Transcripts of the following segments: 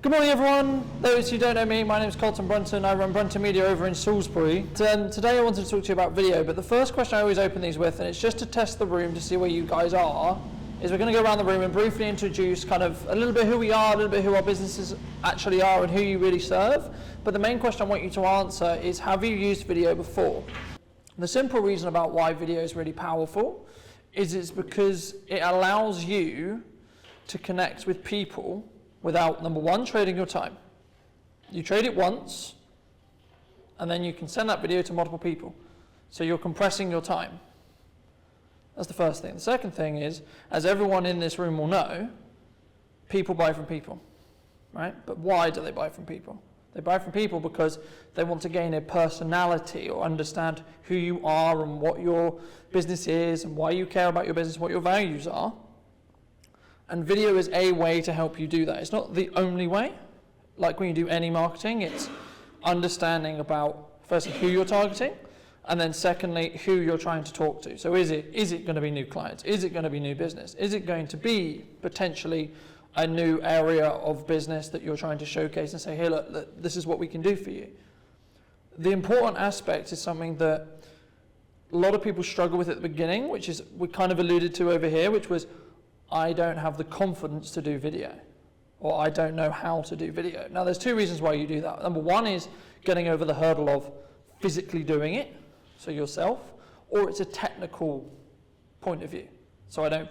Good morning everyone. Those who don't know me, my name is Colton Brunton. I run Brunton Media over in Salisbury. Today I wanted to talk to you about video, but the first question I always open these with, and it's just to test the room to see where you guys are, is we're going to go around the room and briefly introduce kind of a little bit who we are, a little bit who our businesses actually are and who you really serve. But the main question I want you to answer is, have you used video before? The simple reason about why video is really powerful is it's because it allows you to connect with people without, number one, trading your time. You trade it once, and then you can send that video to multiple people. So you're compressing your time. That's the first thing. The second thing is, as everyone in this room will know, people buy from people, right? But why do they buy from people? They buy from people because they want to gain a personality or understand who you are and what your business is and why you care about your business, what your values are. And video is a way to help you do that. It's not the only way. Like when you do any marketing, it's understanding about, firstly, who you're targeting, and then secondly, who you're trying to talk to. So is it going to be new clients? Is it going to be new business? Is it going to be potentially a new area of business that you're trying to showcase and say, hey, look, this is what we can do for you? The important aspect is something that a lot of people struggle with at the beginning, which is we kind of alluded to over here, which was, I don't have the confidence to do video, or I don't know how to do video. Now, there's two reasons why you do that. Number one is getting over the hurdle of physically doing it, so yourself, or it's a technical point of view. So I don't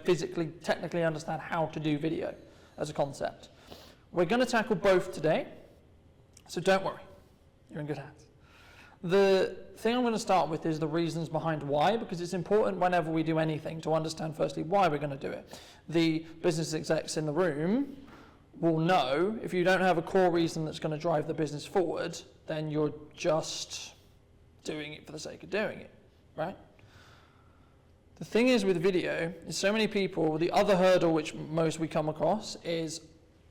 technically understand how to do video as a concept. We're going to tackle both today, so don't worry, you're in good hands. The thing I'm going to start with is the reasons behind why, because it's important whenever we do anything to understand firstly why we're going to do it. The business execs in the room will know if you don't have a core reason that's going to drive the business forward, then you're just doing it for the sake of doing it, right? The thing is with video, is so many people, the other hurdle which most we come across is,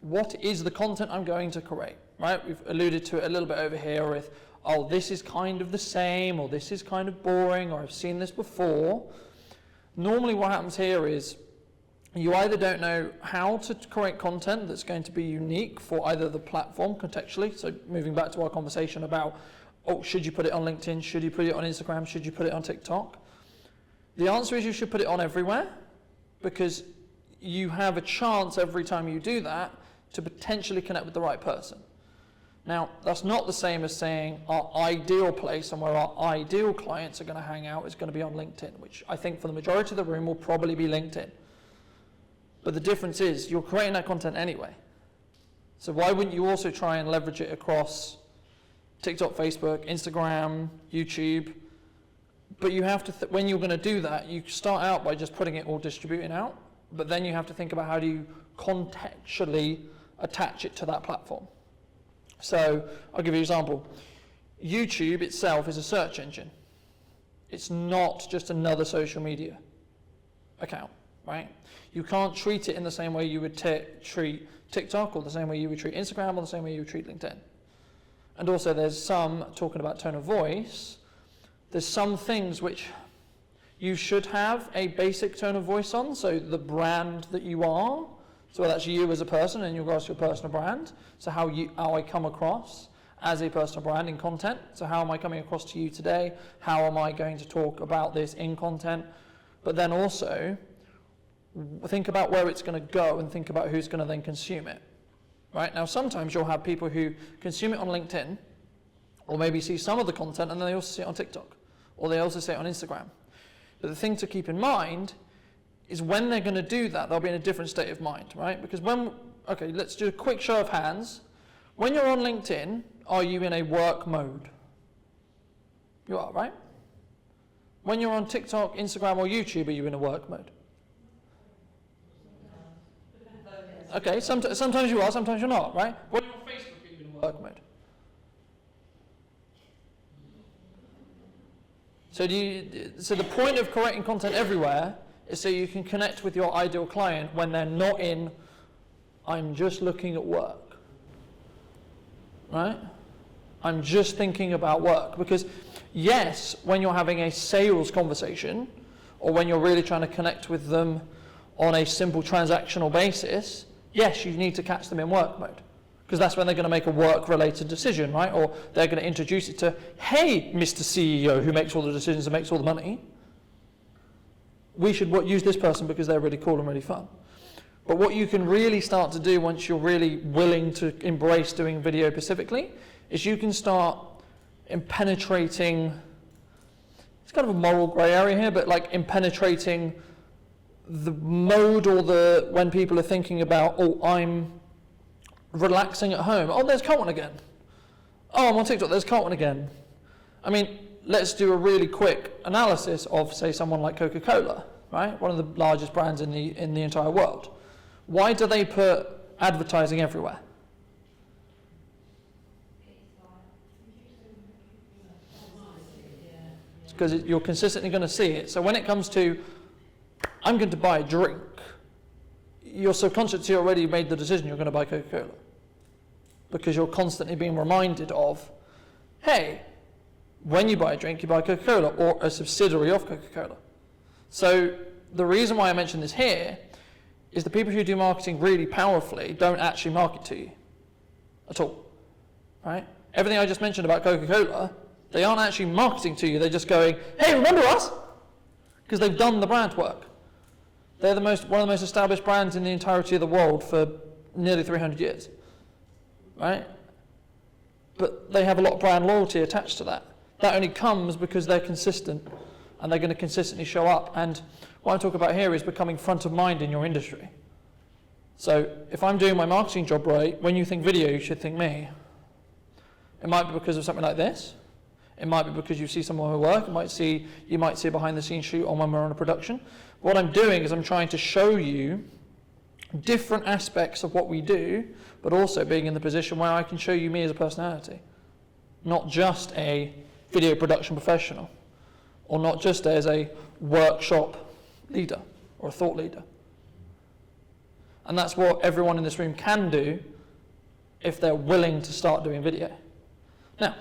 what is the content I'm going to create, right? We've alluded to it a little bit over here with, oh, this is kind of the same, or this is kind of boring, or I've seen this before. Normally what happens here is you either don't know how to create content that's going to be unique for either the platform contextually, so moving back to our conversation about, oh, should you put it on LinkedIn, should you put it on Instagram, should you put it on TikTok? The answer is you should put it on everywhere, because you have a chance every time you do that to potentially connect with the right person. Now, that's not the same as saying our ideal place and where our ideal clients are going to hang out is going to be on LinkedIn, which I think for the majority of the room will probably be LinkedIn. But the difference is you're creating that content anyway. So why wouldn't you also try and leverage it across TikTok, Facebook, Instagram, YouTube? But you have to, when you're going to do that, you start out by just putting it all distributing out, but then you have to think about how do you contextually attach it to that platform. So I'll give you an example. YouTube itself is a search engine. It's not just another social media account, right? You can't treat it in the same way you would treat TikTok, or the same way you would treat Instagram, or the same way you would treat LinkedIn. And also there's some, talking about tone of voice, there's some things which you should have a basic tone of voice on, so the brand that you are, so that's you as a person and your personal brand. So how I come across as a personal brand in content. So how am I coming across to you today? How am I going to talk about this in content? But then also think about where it's going to go and think about who's going to then consume it. Right? Now sometimes you'll have people who consume it on LinkedIn, or maybe see some of the content and then they also see it on TikTok, or they also see it on Instagram. But the thing to keep in mind is when they're going to do that, they'll be in a different state of mind, right? Because okay, let's do a quick show of hands. When you're on LinkedIn, are you in a work mode? You are, right? When you're on TikTok, Instagram, or YouTube, are you in a work mode? Okay, sometimes you are, sometimes you're not, right? When you're on Facebook, are you in a work mode? So the point of creating content everywhere is so you can connect with your ideal client when they're not in, I'm just looking at work, right? I'm just thinking about work. Because yes, when you're having a sales conversation, or when you're really trying to connect with them on a simple transactional basis, yes, you need to catch them in work mode. Because that's when they're going to make a work-related decision, right? Or they're going to introduce it to, hey, Mr. CEO, who makes all the decisions and makes all the money. We should use this person because they're really cool and really fun. But what you can really start to do once you're really willing to embrace doing video specifically is you can start in penetrating, it's kind of a moral grey area here, but like in penetrating the mode or when people are thinking about, oh, I'm relaxing at home. Oh, there's Colton again. Oh, I'm on TikTok, there's Colton again. I mean, let's do a really quick analysis of, say, someone like Coca-Cola, right? One of the largest brands in the entire world. Why do they put advertising everywhere? It's because you're consistently going to see it. So when it comes to, I'm going to buy a drink, your subconscious already made the decision you're going to buy Coca-Cola. Because you're constantly being reminded of, hey, when you buy a drink, you buy Coca-Cola or a subsidiary of Coca-Cola. So the reason why I mention this here is the people who do marketing really powerfully don't actually market to you at all, right? Everything I just mentioned about Coca-Cola, they aren't actually marketing to you. They're just going, hey, remember us? Because they've done the brand work. They're one of the most established brands in the entirety of the world for nearly 300 years, right? But they have a lot of brand loyalty attached to that. That only comes because they're consistent and they're going to consistently show up. And what I'm talking about here is becoming front of mind in your industry. So if I'm doing my marketing job right, when you think video, you should think me. It might be because of something like this. It might be because you see someone at work. You might see a behind the scenes shoot on when we're on a production. What I'm doing is I'm trying to show you different aspects of what we do, but also being in the position where I can show you me as a personality, not just a video production professional, or not just as a workshop leader or a thought leader. And that's what everyone in this room can do if they're willing to start doing video. Now,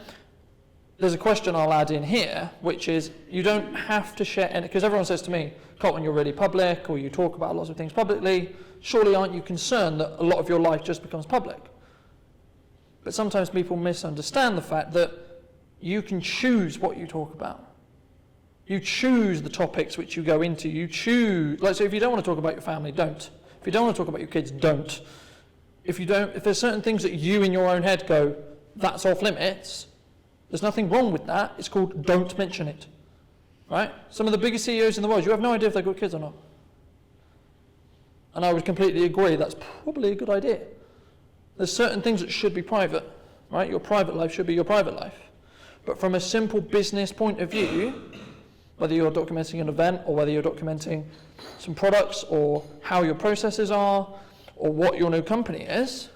there's a question I'll add in here, which is you don't have to share any, because everyone says to me, Colton, you're really public, or you talk about lots of things publicly. Surely aren't you concerned that a lot of your life just becomes public? But sometimes people misunderstand the fact that you can choose what you talk about. You choose the topics which you go into. You choose, like, so if you don't want to talk about your family, don't. If you don't want to talk about your kids, don't. If there's certain things that you in your own head go, that's off limits, there's nothing wrong with that. It's called don't mention it, right? Some of the biggest CEOs in the world, you have no idea if they've got kids or not. And I would completely agree, that's probably a good idea. There's certain things that should be private, right? Your private life should be your private life. But from a simple business point of view, whether you're documenting an event or whether you're documenting some products or how your processes are or what your new company is,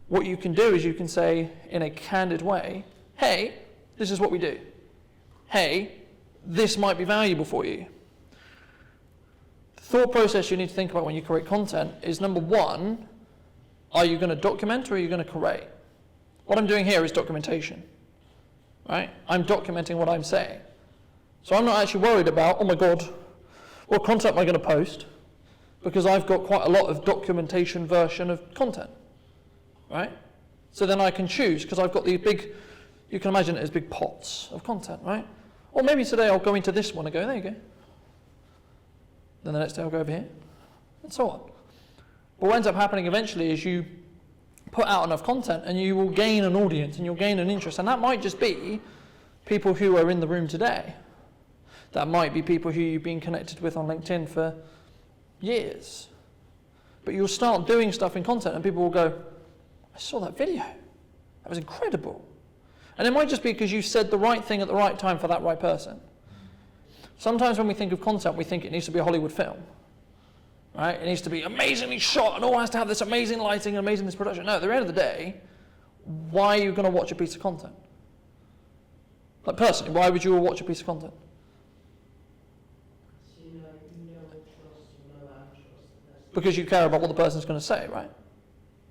what you can do is you can say in a candid way, hey, this is what we do. Hey, this might be valuable for you. The thought process you need to think about when you create content is, number one, are you going to document or are you going to create? What I'm doing here is documentation, right? I'm documenting what I'm saying. So I'm not actually worried about, oh my God, what content am I going to post? Because I've got quite a lot of documentation version of content, right? So then I can choose, because I've got these big, you can imagine it as big pots of content, right? Or maybe today I'll go into this one and go, there you go. Then the next day I'll go over here, and so on. But what ends up happening eventually is you put out enough content and you will gain an audience and you'll gain an interest. And that might just be people who are in the room today. That might be people who you've been connected with on LinkedIn for years. But you'll start doing stuff in content and people will go, I saw that video. That was incredible. And it might just be because you said the right thing at the right time for that right person. Sometimes when we think of content, we think it needs to be a Hollywood film. Right? It needs to be amazingly shot and all has to have this amazing lighting and amazing this production. No, at the end of the day, why are you going to watch a piece of content? Like personally, why would you watch a piece of content? Because you care about what the person's going to say, right?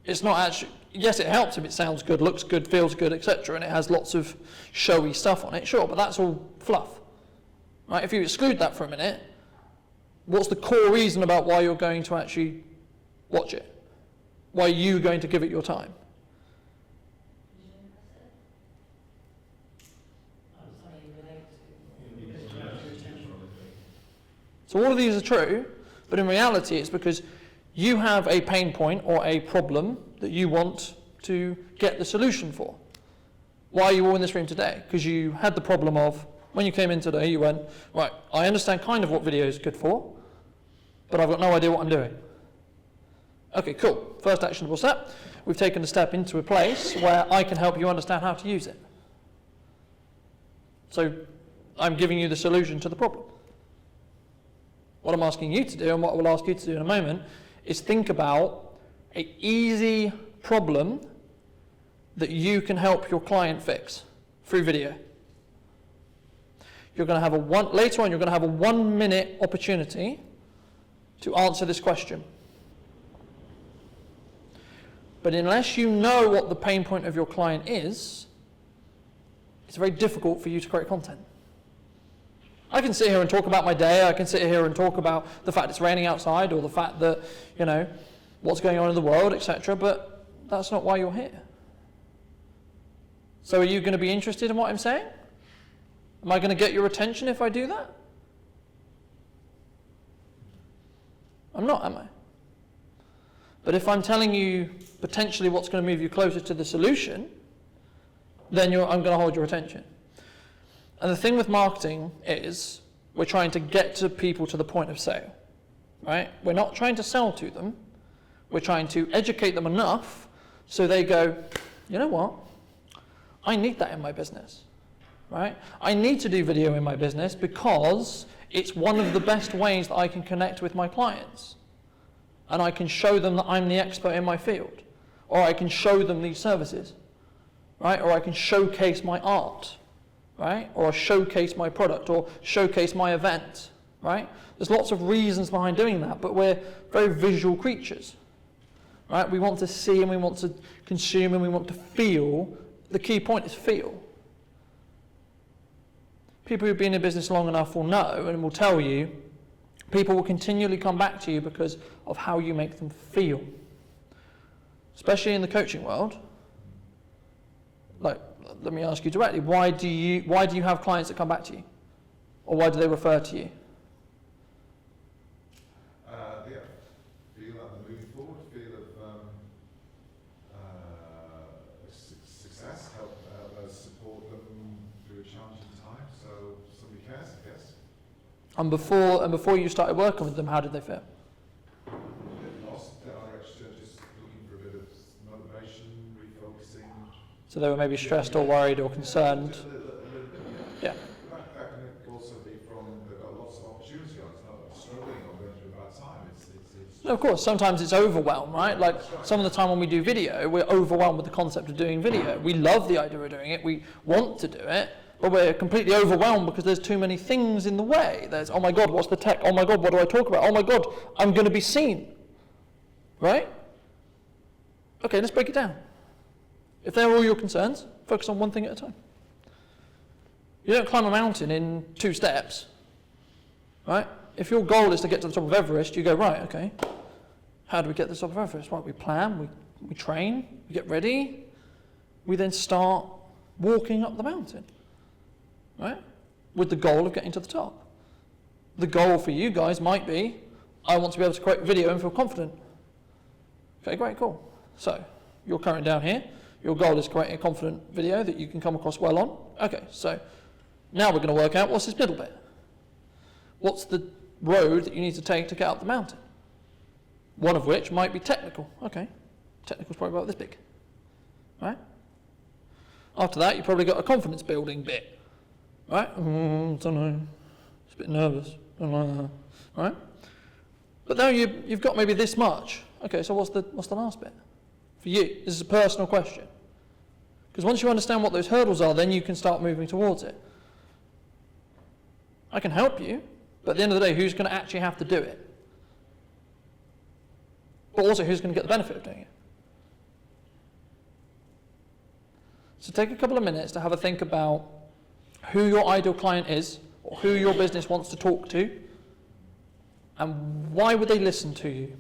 It's not actually, yes, it helps if it sounds good, looks good, feels good, etc., and it has lots of showy stuff on it, sure, but that's all fluff. Right? If you exclude that for a minute, what's the core reason about why you're going to actually watch it? Why are you going to give it your time? So all of these are true, but in reality it's because you have a pain point or a problem that you want to get the solution for. Why are you all in this room today? Because you had the problem of, when you came in today, you went, right, I understand kind of what video is good for, but I've got no idea what I'm doing. Okay, cool. First actionable step. We've taken a step into a place where I can help you understand how to use it. So I'm giving you the solution to the problem. What I'm asking you to do, and what I will ask you to do in a moment, is think about an easy problem that you can help your client fix through video. You're going to have later on, you're going to have a 1 minute opportunity to answer this question. But unless you know what the pain point of your client is, it's very difficult for you to create content. I can sit here and talk about my day, I can sit here and talk about the fact it's raining outside, or the fact that, what's going on in the world, etc., but that's not why you're here. So are you going to be interested in what I'm saying? Am I going to get your attention if I do that? I'm not, am I? But if I'm telling you potentially what's going to move you closer to the solution, then I'm going to hold your attention. And the thing with marketing is we're trying to get to people to the point of sale, right? We're not trying to sell to them. We're trying to educate them enough so they go, you know what? I need that in my business, right? I need to do video in my business because it's one of the best ways that I can connect with my clients. And I can show them that I'm the expert in my field. Or I can show them these services, right? Or I can showcase my art, right? Or showcase my product, or showcase my event, right? There's lots of reasons behind doing that, but we're very visual creatures, right? We want to see and we want to consume and we want to feel. The key point is feel. People who've been in business long enough will know and will tell you, people will continually come back to you because of how you make them feel. Especially in the coaching world. Like, let me ask you directly, why do you have clients that come back to you? Or why do they refer to you? Feel that they're moving forward, feel of success, help us support them through a challenging time, so somebody cares, I guess. And before you started working with them, how did they feel? Lost, just looking for a bit of motivation, refocusing. So they were maybe stressed or worried or concerned. Yeah. That can also be from, they've got lots of opportunity on, it's not struggling or going through a bad time. No, of course, sometimes it's overwhelm, right? Like some of the time when we do video, we're overwhelmed with the concept of doing video. We love the idea of doing it, we want to do it, but we're completely overwhelmed because there's too many things in the way. There's, oh my God, what's the tech? Oh my God, what do I talk about? Oh my God, I'm going to be seen, right? Okay, let's break it down. If they're all your concerns, focus on one thing at a time. You don't climb a mountain in 2 steps, right? If your goal is to get to the top of Everest, you go, right, okay, how do we get to the top of Everest? Right, we plan, we train, we get ready, we then start walking up the mountain, right? With the goal of getting to the top. The goal for you guys might be, I want to be able to create video and feel confident. Okay, great, cool. So, you're currently down here. Your goal is creating a confident video that you can come across well on. Okay, so now we're going to work out what's this middle bit. What's the road that you need to take to get up the mountain? One of which might be technical. Okay, technical's probably about this big, right? After that, you've probably got a confidence building bit, right? Don't know, it's a bit nervous, don't like that, right? But now you've got maybe this much. Okay, so what's the last bit? For you, this is a personal question. Because once you understand what those hurdles are, then you can start moving towards it. I can help you, but at the end of the day, who's going to actually have to do it? But also, who's going to get the benefit of doing it? So take a couple of minutes to have a think about who your ideal client is, or who your business wants to talk to, and why would they listen to you?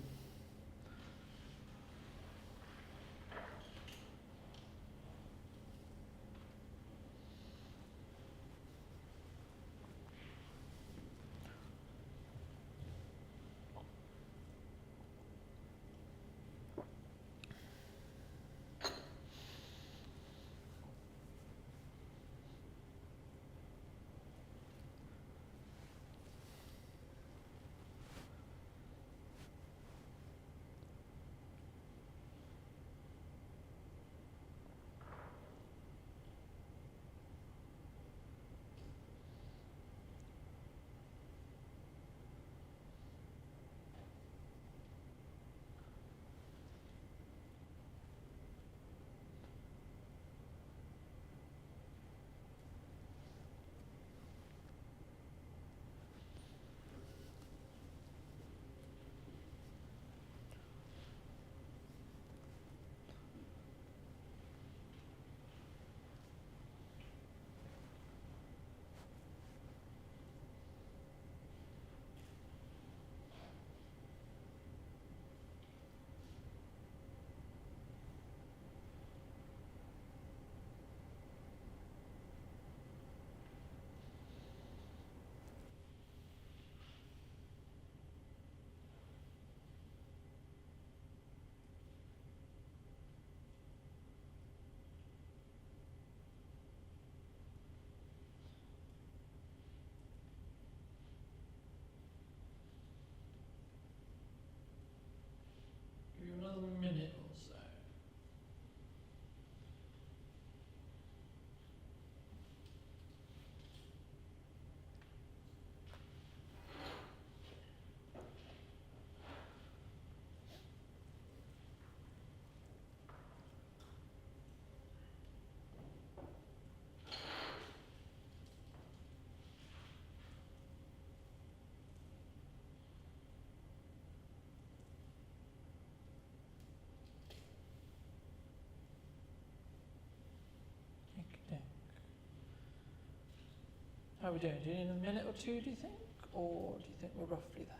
How are we doing? Do you need a minute or two, do you think? Or do you think we're roughly there?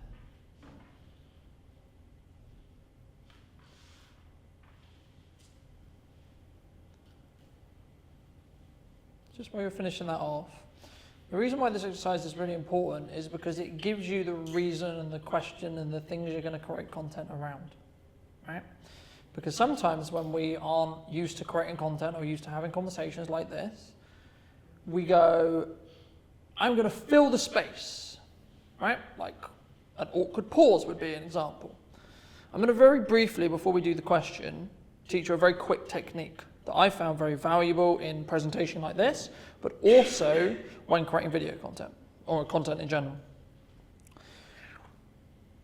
Just while you're finishing that off, the reason why this exercise is really important is because it gives you the reason and the question and the things you're going to create content around, right? Because sometimes when we aren't used to creating content or used to having conversations like this, we go, I'm going to fill the space, right? Like an awkward pause would be an example. I'm going to very briefly, before we do the question, teach you a very quick technique that I found very valuable in presentation like this, but also when creating video content or content in general.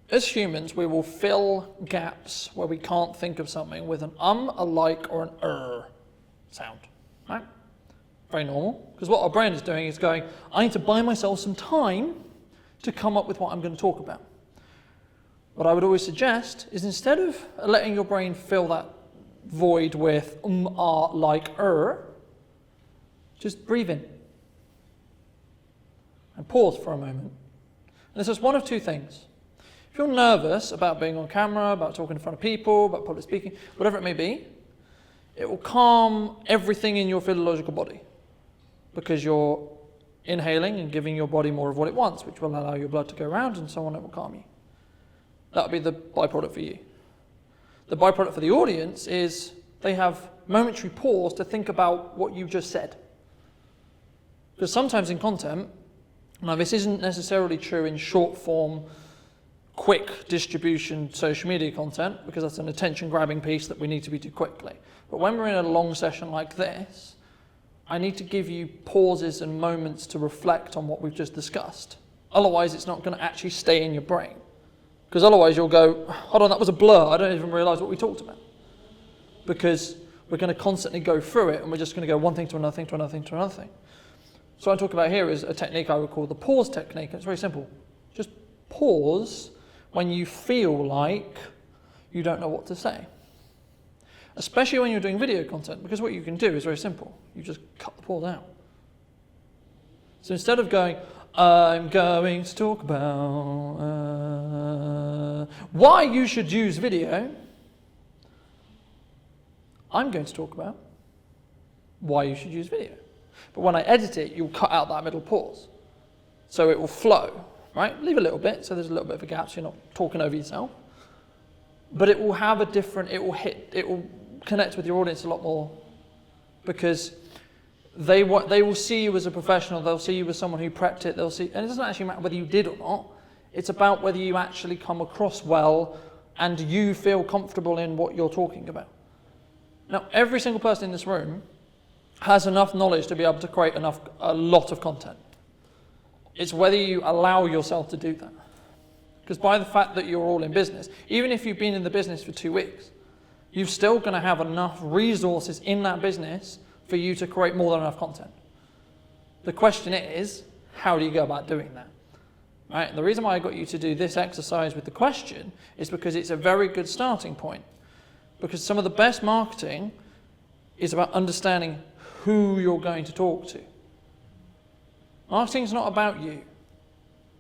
As humans, we will fill gaps where we can't think of something with an a like, or an sound, right? Very normal, because what our brain is doing is going, I need to buy myself some time to come up with what I'm going to talk about. What I would always suggest is instead of letting your brain fill that void with like, just breathe in and pause for a moment. And this is one of two things. If you're nervous about being on camera, about talking in front of people, about public speaking, whatever it may be, it will calm everything in your physiological body because you're inhaling and giving your body more of what it wants, which will allow your blood to go around and so on. It will calm you. That will be the byproduct for you. The byproduct for the audience is they have momentary pause to think about what you just said. Because sometimes in content, now this isn't necessarily true in short form, quick distribution social media content, because that's an attention grabbing piece that we need to be do quickly. But when we're in a long session like this, I need to give you pauses and moments to reflect on what we've just discussed. Otherwise, it's not going to actually stay in your brain. Because otherwise you'll go, hold on, that was a blur, I don't even realise what we talked about. Because we're going to constantly go through it and we're just going to go one thing to another thing to another thing to another thing. So what I talk about here is a technique I would call the pause technique. It's very simple. Just pause when you feel like you don't know what to say. Especially when you're doing video content, because what you can do is very simple. You just cut the pause out. So instead of going, I'm going to talk about why you should use video, I'm going to talk about why you should use video. But when I edit it, you'll cut out that middle pause. So it will flow, right? Leave a little bit, so there's a little bit of a gap so you're not talking over yourself. But it will have a different, it will connect with your audience a lot more because they will see you as a professional, they'll see you as someone who prepped it, and it doesn't actually matter whether you did or not, it's about whether you actually come across well and you feel comfortable in what you're talking about. Now, every single person in this room has enough knowledge to be able to create a lot of content. It's whether you allow yourself to do that. Because by the fact that you're all in business, even if you've been in the business for 2 weeks, you're still going to have enough resources in that business for you to create more than enough content. The question is, how do you go about doing that? Right? And the reason why I got you to do this exercise with the question is because it's a very good starting point. Because some of the best marketing is about understanding who you're going to talk to. Marketing's not about you.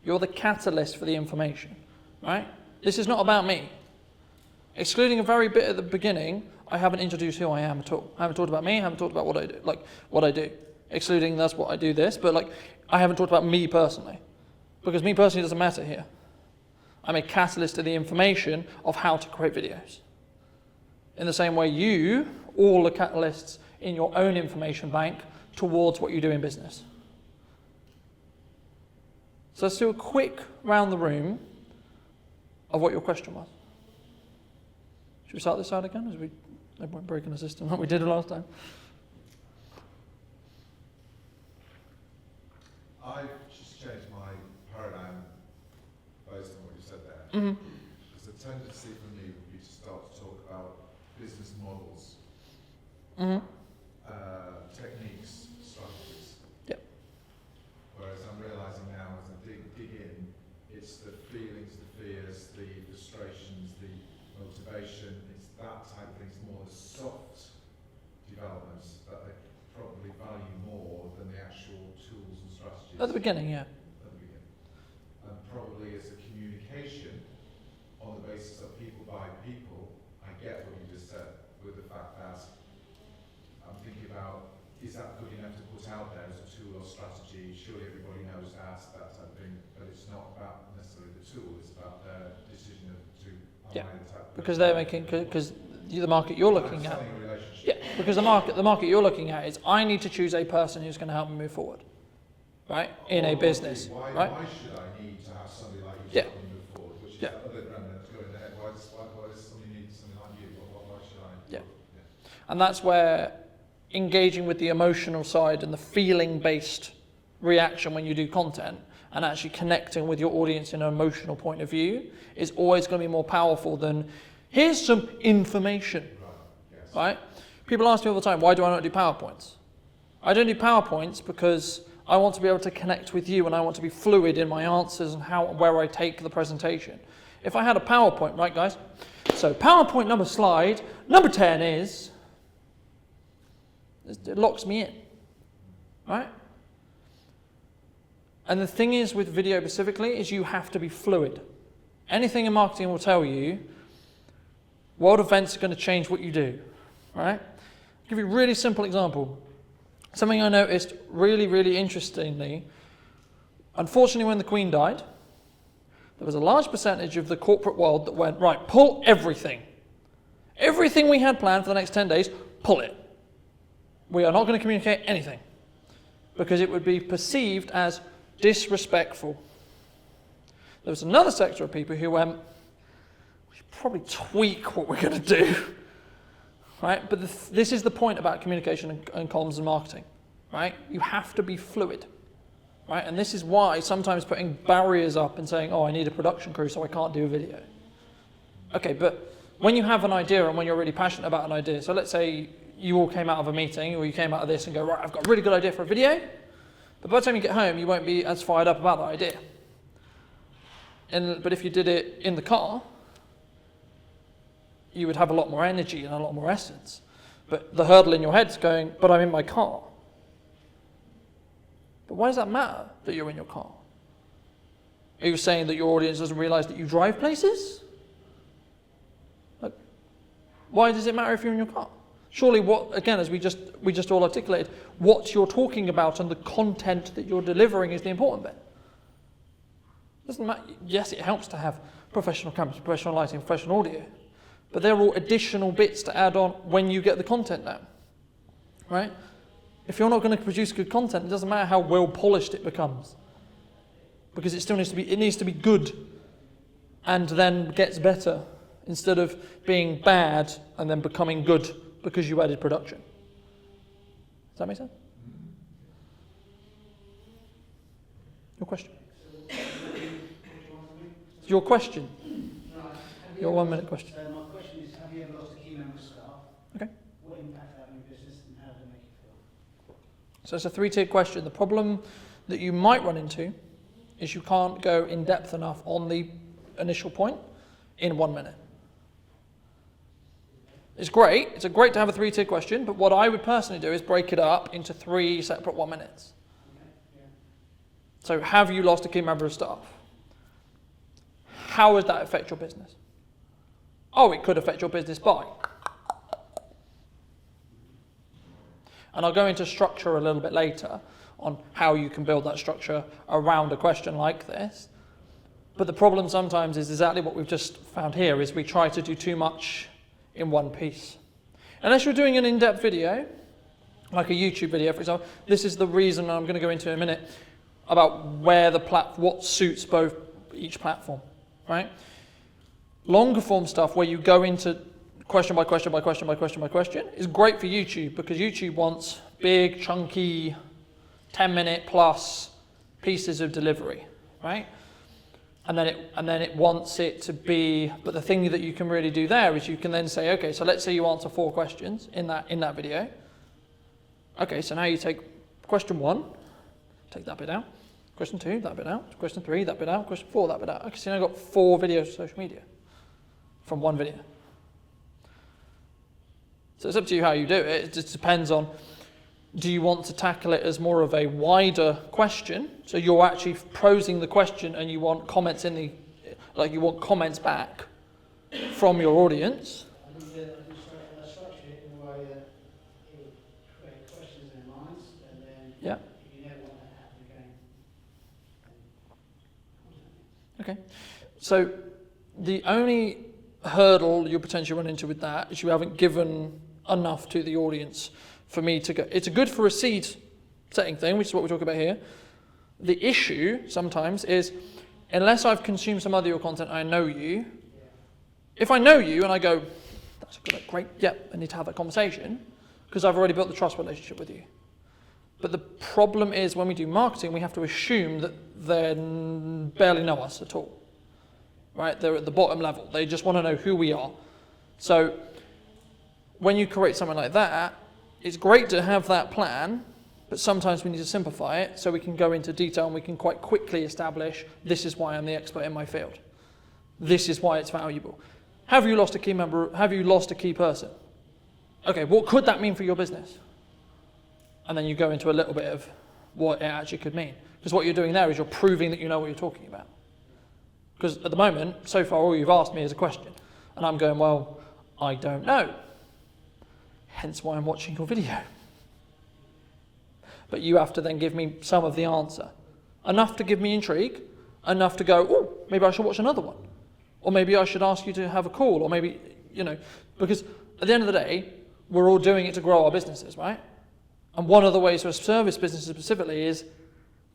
You're the catalyst for the information, right? This is not about me. Excluding a very bit at the beginning, I haven't introduced who I am at all. I haven't talked about me, I haven't talked about what I do, Excluding that's what I do this, but I haven't talked about me personally. Because me personally doesn't matter here. I'm a catalyst to the information of how to create videos. In the same way you, all the catalysts in your own information bank towards what you do in business. So let's do a quick round the room of what your question was. Should we start this side again, as we weren't breaking the system like we did it last time? I've just changed my paradigm based on what you said there. Mm-hmm. Because the tendency for me would be to start to talk about business models, techniques, strategies. Yep. Whereas I'm realising now as I dig in, it's the feelings, the fears, the frustrations, the motivation, it's that type of thing, it's more the soft developments that they probably value more than the actual tools and strategies At the beginning, yeah. At the beginning. And probably as a communication on the basis of people by people, I get what you just said with the fact that I'm thinking about, is that good enough to put out there as a tool or strategy? Surely everybody knows that type of thing, but it's not about necessarily the tool, it's about their decision to Yeah, the type of because they're making, because the market you're looking at, selling a relationship. yeah, because the market you're looking at is, I need to choose a person who's going to help me move forward, right, in a business, Why right? should I need to have somebody like you to Yeah. help me move forward? Which is Yeah. that other brand that's going there. Why does somebody need somebody like you? Why should I? Yeah. And that's where engaging with the emotional side and the feeling-based reaction when you do content and actually connecting with your audience in an emotional point of view is always going to be more powerful than, here's some information, Yes. right? People ask me all the time, why do I not do PowerPoints? I don't do PowerPoints because I want to be able to connect with you and I want to be fluid in my answers and where I take the presentation. If I had a PowerPoint, right guys? So PowerPoint slide number 10 is, it locks me in, right? And the thing is with video specifically is you have to be fluid. Anything in marketing will tell you, world events are going to change what you do, right? I'll give you a really simple example. Something I noticed really, really interestingly, unfortunately when the Queen died, there was a large percentage of the corporate world that went, right, pull everything. Everything we had planned for the next 10 days, pull it. We are not going to communicate anything because it would be perceived as disrespectful. There was another sector of people who went, we should probably tweak what we're going to do, right? But this is the point about communication and comms and marketing, right? You have to be fluid, right? And this is why sometimes putting barriers up and saying, oh, I need a production crew, so I can't do a video. Okay, but when you have an idea and when you're really passionate about an idea, so let's say you all came out of a meeting or you came out of this and go, right, I've got a really good idea for a video, but by the time you get home, you won't be as fired up about that idea. But if you did it in the car, you would have a lot more energy and a lot more essence. But the hurdle in your head is going, but I'm in my car. But why does that matter that you're in your car? Are you saying that your audience doesn't realize that you drive places? Like, why does it matter if you're in your car? Surely what, again, as we just all articulated, what you're talking about and the content that you're delivering is the important bit. Doesn't matter. Yes, it helps to have professional cameras, professional lighting, professional audio, but they're all additional bits to add on when you get the content down, right? If you're not going to produce good content, it doesn't matter how well polished it becomes, because it still needs to be good, and then gets better instead of being bad and then becoming good because you added production. Does that make sense? Your question. Your question. Your 1 minute question. My question is, have you ever lost a key member of staff? Okay. What impact that on your business and how does it make you feel? So it's a 3-tiered question. The problem that you might run into is you can't go in depth enough on the initial point in 1 minute. It's great. It's great to have a 3-tier question, but what I would personally do is break it up into 3 separate 1 minutes. Okay. Yeah. So have you lost a key member of staff? How would that affect your business? Oh, it could affect your business by. And I'll go into structure a little bit later on how you can build that structure around a question like this. But the problem sometimes is exactly what we've just found here, is we try to do too much in one piece. Unless you're doing an in-depth video, like a YouTube video, for example, this is the reason I'm going to go into in a minute about where what suits each platform, right? Longer form stuff where you go into question by question by question by question by question is great for YouTube, because YouTube wants big, chunky, 10-minute plus pieces of delivery, right? And then it wants it to be, but the thing that you can really do there is you can then say, okay, so let's say you answer 4 questions in that video. Okay, so now you take question 1, take that bit out. Question 2, that bit out. Question 3, that bit out. Question 4, that bit out. Okay, so now I've got 4 videos of social media from 1 video. So it's up to you how you do it. It just depends on Do you want to tackle it as more of a wider question? So you're actually posing the question and you want comments you want comments back from your audience. I think I structure it in a way that it would create questions in their minds, and then Yeah. if you never want that to happen again, then Okay. So the only hurdle you'll potentially run into with that is you haven't given enough to the audience for me to go. It's a good for a seed setting thing, which is what we talk about here. The issue sometimes is, unless I've consumed some other your content, I know you. If I know you and I go, that's great, yep, I need to have that conversation, because I've already built the trust relationship with you. But the problem is when we do marketing, we have to assume that they barely know us at all. Right? They're at the bottom level. They just want to know who we are. So when you create something like that, it's great to have that plan, but sometimes we need to simplify it so we can go into detail and we can quite quickly establish, this is why I'm the expert in my field. This is why it's valuable. Have you lost a key member? Have you lost a key person? Okay, what could that mean for your business? And then you go into a little bit of what it actually could mean. Because what you're doing there is you're proving that you know what you're talking about. Because at the moment, so far, all you've asked me is a question. And I'm going, well, I don't know. Hence why I'm watching your video. But you have to then give me some of the answer. Enough to give me intrigue, enough to go, oh, maybe I should watch another one. Or maybe I should ask you to have a call, or maybe, because at the end of the day, we're all doing it to grow our businesses, right? And one of the ways for service businesses specifically is,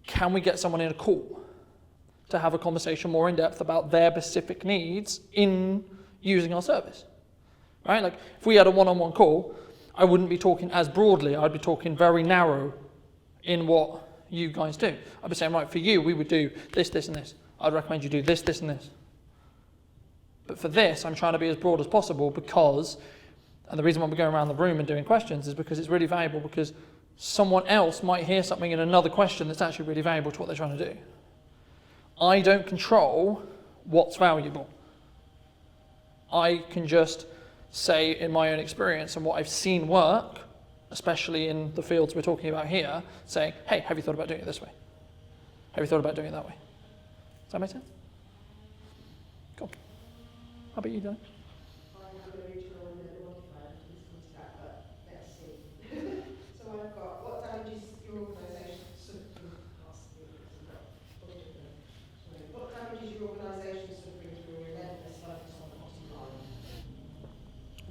can we get someone in a call to have a conversation more in depth about their specific needs in using our service, right? Like if we had a one-on-one call, I wouldn't be talking as broadly, I'd be talking very narrow in what you guys do. I'd be saying, right, for you, we would do this, this, and this. I'd recommend you do this, this, and this. But for this, I'm trying to be as broad as possible because, and the reason why we're going around the room and doing questions is because it's really valuable, because someone else might hear something in another question that's actually really valuable to what they're trying to do. I don't control what's valuable. I can just say in my own experience and what I've seen work, especially in the fields we're talking about here, saying, hey, have you thought about doing it this way? Have you thought about doing it that way? Does that make sense? Cool. How about you, Dan? I'm original and then modified to listen to that, but let's see. So I've got, what damages your organisation suffering? What damages your organisation suffering through a relentless focus on the bottom line?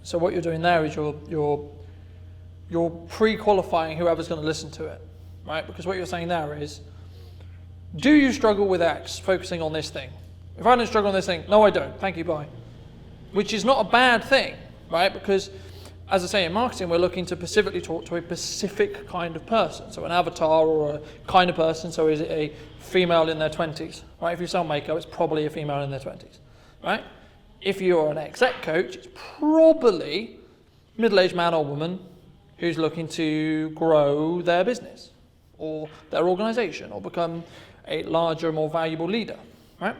So what you're doing there is you're pre-qualifying whoever's going to listen to it, right? Because what you're saying there is, do you struggle with X, focusing on this thing? If I don't struggle on this thing, no I don't, thank you, bye. Which is not a bad thing, right? Because as I say, in marketing, we're looking to specifically talk to a specific kind of person. So an avatar or a kind of person, so is it a female in their 20s, right? If you sell makeup, it's probably a female in their 20s, right? If you're an exec coach, it's probably middle-aged man or woman who's looking to grow their business or their organization or become a larger, more valuable leader, right?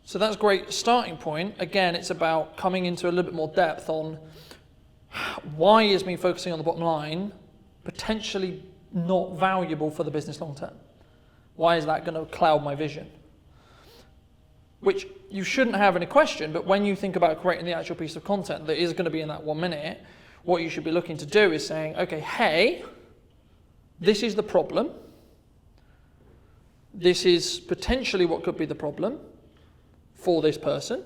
So that's a great starting point. Again, it's about coming into a little bit more depth on why is me focusing on the bottom line potentially not valuable for the business long term? Why is that going to cloud my vision? Which you shouldn't have any question, but when you think about creating the actual piece of content that is going to be in that 1 minute, what you should be looking to do is saying, okay, hey, this is the problem. This is potentially what could be the problem for this person,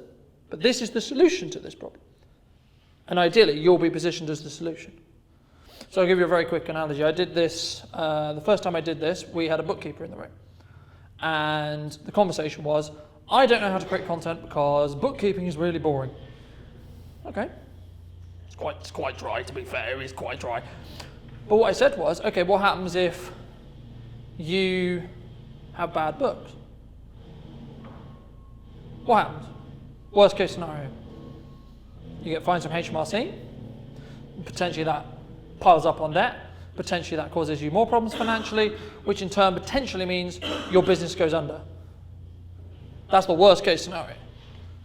but this is the solution to this problem. And ideally, you'll be positioned as the solution. So I'll give you a very quick analogy. I did this, the first time I did this, we had a bookkeeper in the room. And the conversation was, I don't know how to create content because bookkeeping is really boring. Okay. It's quite dry, to be fair, it's quite dry. But what I said was, okay, what happens if you have bad books? What happens? Worst case scenario. You get fined some HMRC, potentially that piles up on debt, potentially that causes you more problems financially, which in turn potentially means your business goes under. That's the worst case scenario.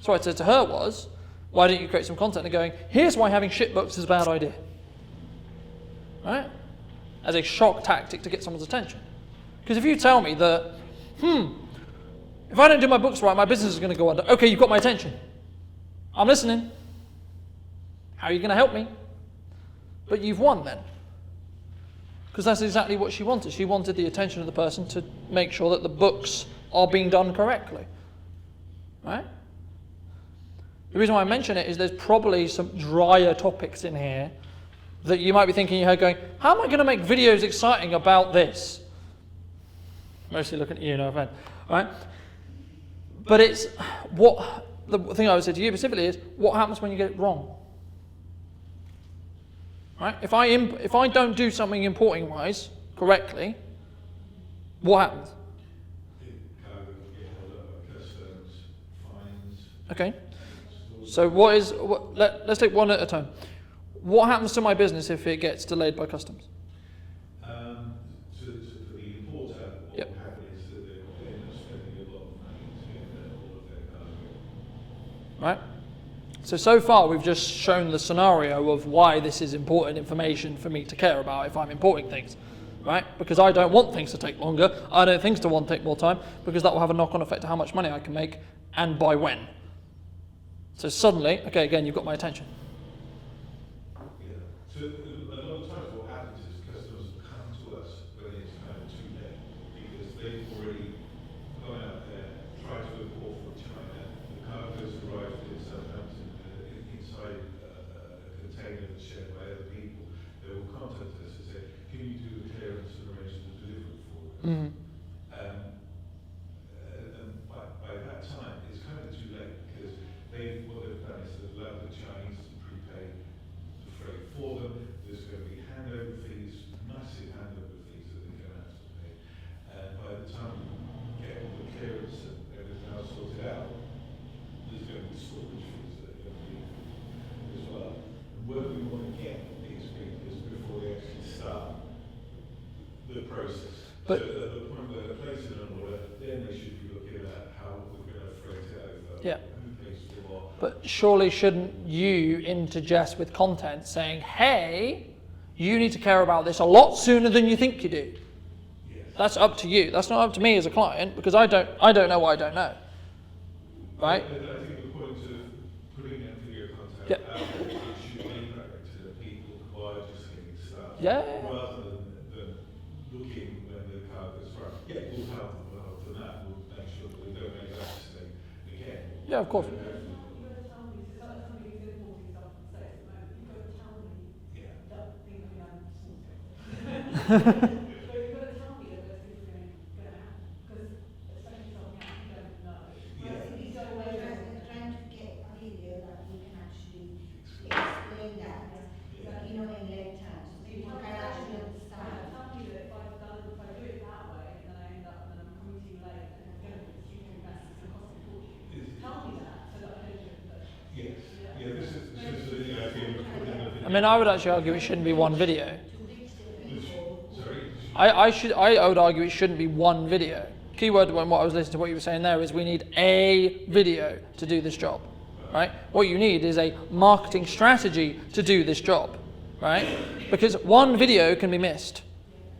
So what I said to her was, why don't you create some content and going, here's why having shit books is a bad idea. right? As a shock tactic to get someone's attention. Because if you tell me that, if I don't do my books right, my business is going to go under. Okay, you've got my attention. I'm listening. How are you going to help me? But you've won then. Because that's exactly what she wanted. She wanted the attention of the person to make sure that the books are being done correctly. Right? The reason why I mention it is there's probably some drier topics in here that you might be thinking in your head going, how am I going to make videos exciting about this? Mostly looking at you, no offense. Right? But it's what the thing I would say to you specifically is what happens when you get it wrong. Right? If I don't do something importing wise correctly, what happens? Okay. So let's take one at a time. What happens to my business if it gets delayed by customs? To the importer, what Yep. will happen is that they're spending a lot of money to get all of their cargo. Right? So far we've just shown the scenario of why this is important information for me to care about if I'm importing things. Right? Because I don't want things to take longer, I don't want things to take more time, because that will have a knock-on effect to how much money I can make and by when. So suddenly, okay, again, you've got my attention. Yeah. So a lot of times what happens is customers come to us when it's kind of too late because they've already gone out there, tried to import from China, the cargo's arrived in Southampton inside a container that's shared by other people. They will contact us and say, can you do the clearance and arrange the delivery for us? Mm-hmm. And by that time, it's kind of too late because what they've done is they've allowed the Chinese to prepay the freight for them. There's going to be handover fees, massive handover fees that they're going to have to pay. And by the time we get all the clearance and everything else sorted out, there's going to be storage fees that are going to be as well. And where we want to get these people is before they actually start the process. But- so at the point where they're placing an order, then they should be looking at how we're going to freight it over. Yeah. Who pays for what. But surely shouldn't you interject with content saying, hey, you need to care about this a lot sooner than you think you do? Yes. That's up to you. That's not up to me as a client because I don't know what I don't know. Right? I think the point of putting that video content Yeah. out there, it should be direct to the people who are just getting started. Yeah. Rather than looking when the cargo's right. Yeah, we'll help them that. We'll make sure that we don't make that mistake again. Yeah, of course. It's always trying to get a video that we can actually explain that, like, you know, in lay terms, so people can actually understand. Yes. Yeah, this is the idea of putting a video. I mean, I would actually argue it shouldn't be one video. Sorry? I would argue it shouldn't be one video. Keyword when what I was listening to what you were saying there is we need a video to do this job, right? What you need is a marketing strategy to do this job, right? Because one video can be missed.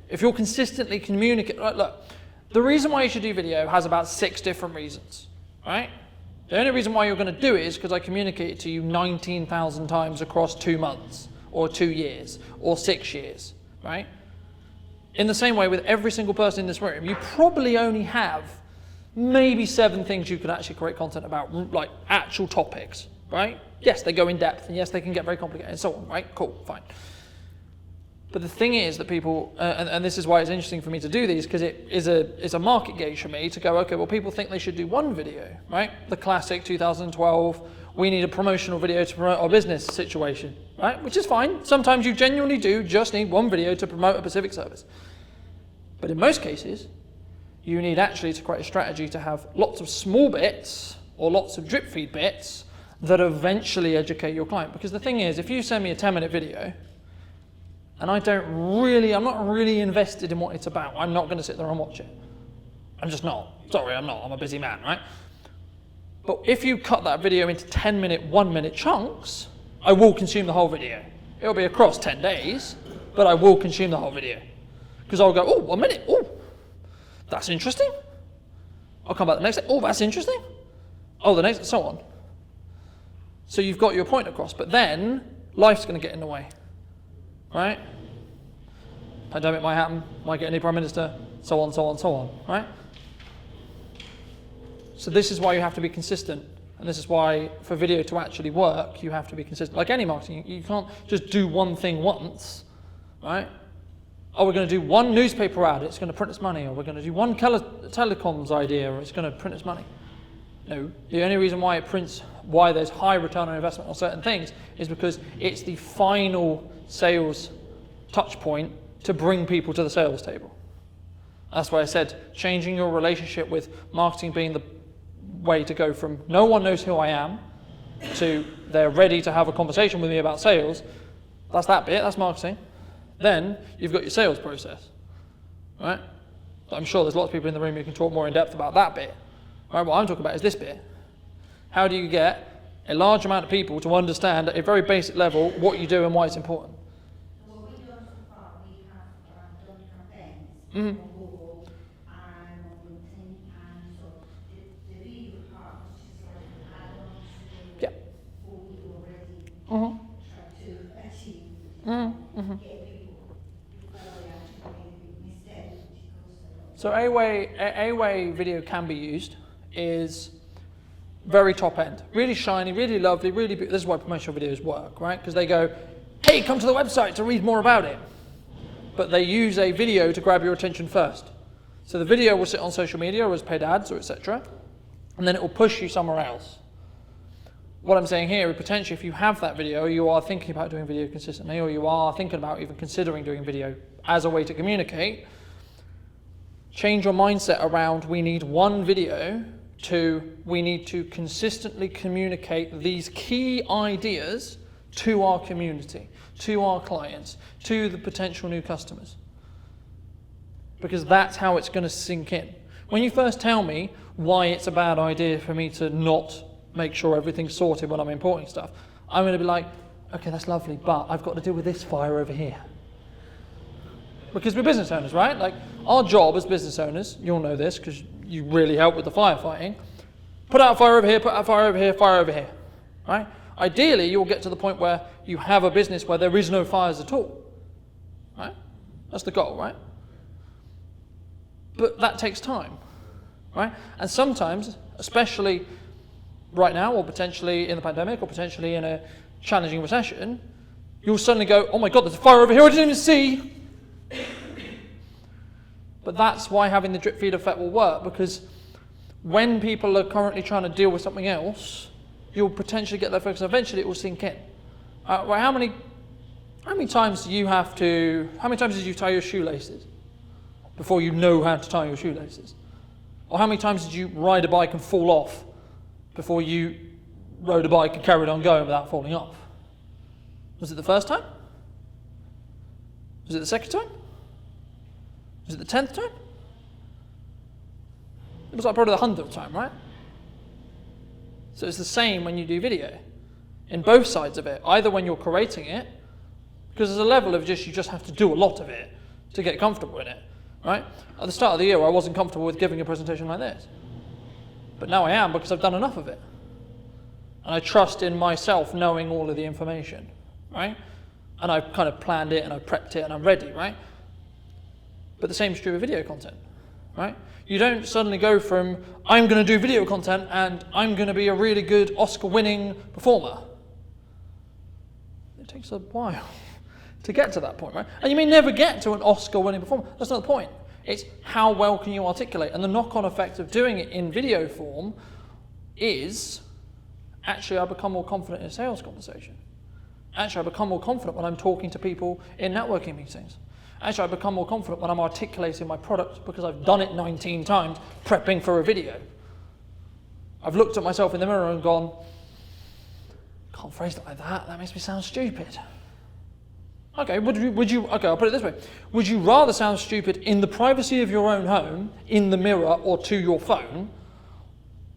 If you're consistently communicating, look, the reason why you should do video has about 6 different reasons, right? The only reason why you're going to do it is because I communicate it to you 19,000 times across 2 months, or 2 years, or 6 years, right? In the same way with every single person in this room, you probably only have maybe 7 things you could actually create content about, like actual topics, right? Yes, they go in depth, and yes, they can get very complicated, and so on, right? Cool, fine. But the thing is that people, and this is why it's interesting for me to do these, because it is a market gauge for me to go, okay, well, people think they should do one video, right? The classic 2012, we need a promotional video to promote our business situation, right? Which is fine. Sometimes you genuinely do just need one video to promote a specific service. But in most cases, you need actually to create a strategy to have lots of small bits or lots of drip feed bits that eventually educate your client. Because the thing is, if you send me a 10-minute video, and I'm not really invested in what it's about, I'm not going to sit there and watch it. I'm just not. Sorry, I'm not. I'm a busy man, right? But if you cut that video into 10-minute, 1-minute chunks, I will consume the whole video. It'll be across 10 days, but I will consume the whole video. Because I'll go, oh, 1 minute, oh, that's interesting. I'll come back the next day, oh, that's interesting. Oh, the next, so on. So you've got your point across, but then life's going to get in the way, right? Pandemic might happen, might get a new prime minister, so on, so on, so on, right? So this is why you have to be consistent. And this is why for video to actually work, you have to be consistent. Like any marketing, you can't just do one thing once, right? Oh, we're going to do one newspaper ad, it's going to print us money. Or we're going to do one telecoms idea, or it's going to print us money. No, the only reason why why there's high return on investment on certain things is because it's the final sales touch point to bring people to the sales table. That's why I said changing your relationship with marketing being the way to go from no one knows who I am to they're ready to have a conversation with me about sales. That's that bit, that's marketing. Then you've got your sales process, right? I'm sure there's lots of people in the room who can talk more in depth about that bit. Right, what I'm talking about is this bit. How do you get a large amount of people to understand at a very basic level what you do and why it's important? Well, we've done so far, we have done campaigns Mhm. on Google and on LinkedIn, and so the video part was just like an add-on to Yeah. what we already Mm-hmm. try to achieve, Mm-hmm. get people before they actually make a big mistake, which costs a lot. So a way video can be used is very top end, really shiny, really lovely, really. This is why promotional videos work, right? Because they go, "Hey, come to the website to read more about it," but they use a video to grab your attention first. So the video will sit on social media or as paid ads or etc., and then it will push you somewhere else. What I'm saying here is potentially, if you have that video, you are thinking about doing video consistently, or you are thinking about even considering doing video as a way to communicate. Change your mindset around we need one video to we need to consistently communicate these key ideas to our community, to our clients, to the potential new customers. Because that's how it's going to sink in. When you first tell me why it's a bad idea for me to not make sure everything's sorted when I'm importing stuff, I'm going to be like, okay, that's lovely, but I've got to deal with this fire over here. Because we're business owners, right? Like, our job as business owners, you'll know this because you really help with the firefighting, put out a fire over here, put out a fire over here, fire over here, right? Ideally, you'll get to the point where you have a business where there is no fires at all, right? That's the goal, right? But that takes time, right? And sometimes, especially right now, or potentially in the pandemic, or potentially in a challenging recession, you'll suddenly go, oh my God, there's a fire over here I didn't even see. But that's why having the drip feed effect will work, because when people are currently trying to deal with something else, you'll potentially get their focus. Eventually, it will sink in. Right, how many times did you tie your shoelaces before you know how to tie your shoelaces? Or how many times did you ride a bike and fall off before you rode a bike and carried on going without falling off? Was it the first time? Was it the second time? Was it the 10th time? It was like probably the 100th time, right? So it's the same when you do video. In both sides of it, either when you're creating it, because there's a level of you just have to do a lot of it to get comfortable in it, right? At the start of the year, I wasn't comfortable with giving a presentation like this. But now I am, because I've done enough of it. And I trust in myself knowing all of the information, right? And I've kind of planned it and I've prepped it and I'm ready, right? But the same is true with video content, right? You don't suddenly go from, I'm going to do video content and I'm going to be a really good Oscar-winning performer. It takes a while to get to that point, right? And you may never get to an Oscar-winning performer. That's not the point. It's how well can you articulate. And the knock-on effect of doing it in video form is, actually I become more confident in a sales conversation. Actually, I become more confident when I'm talking to people in networking meetings. Actually, I become more confident when I'm articulating my product because I've done it 19 times prepping for a video. I've looked at myself in the mirror and gone, can't phrase it like that, that makes me sound stupid. Okay, okay, I'll put it this way. Would you rather sound stupid in the privacy of your own home, in the mirror or to your phone,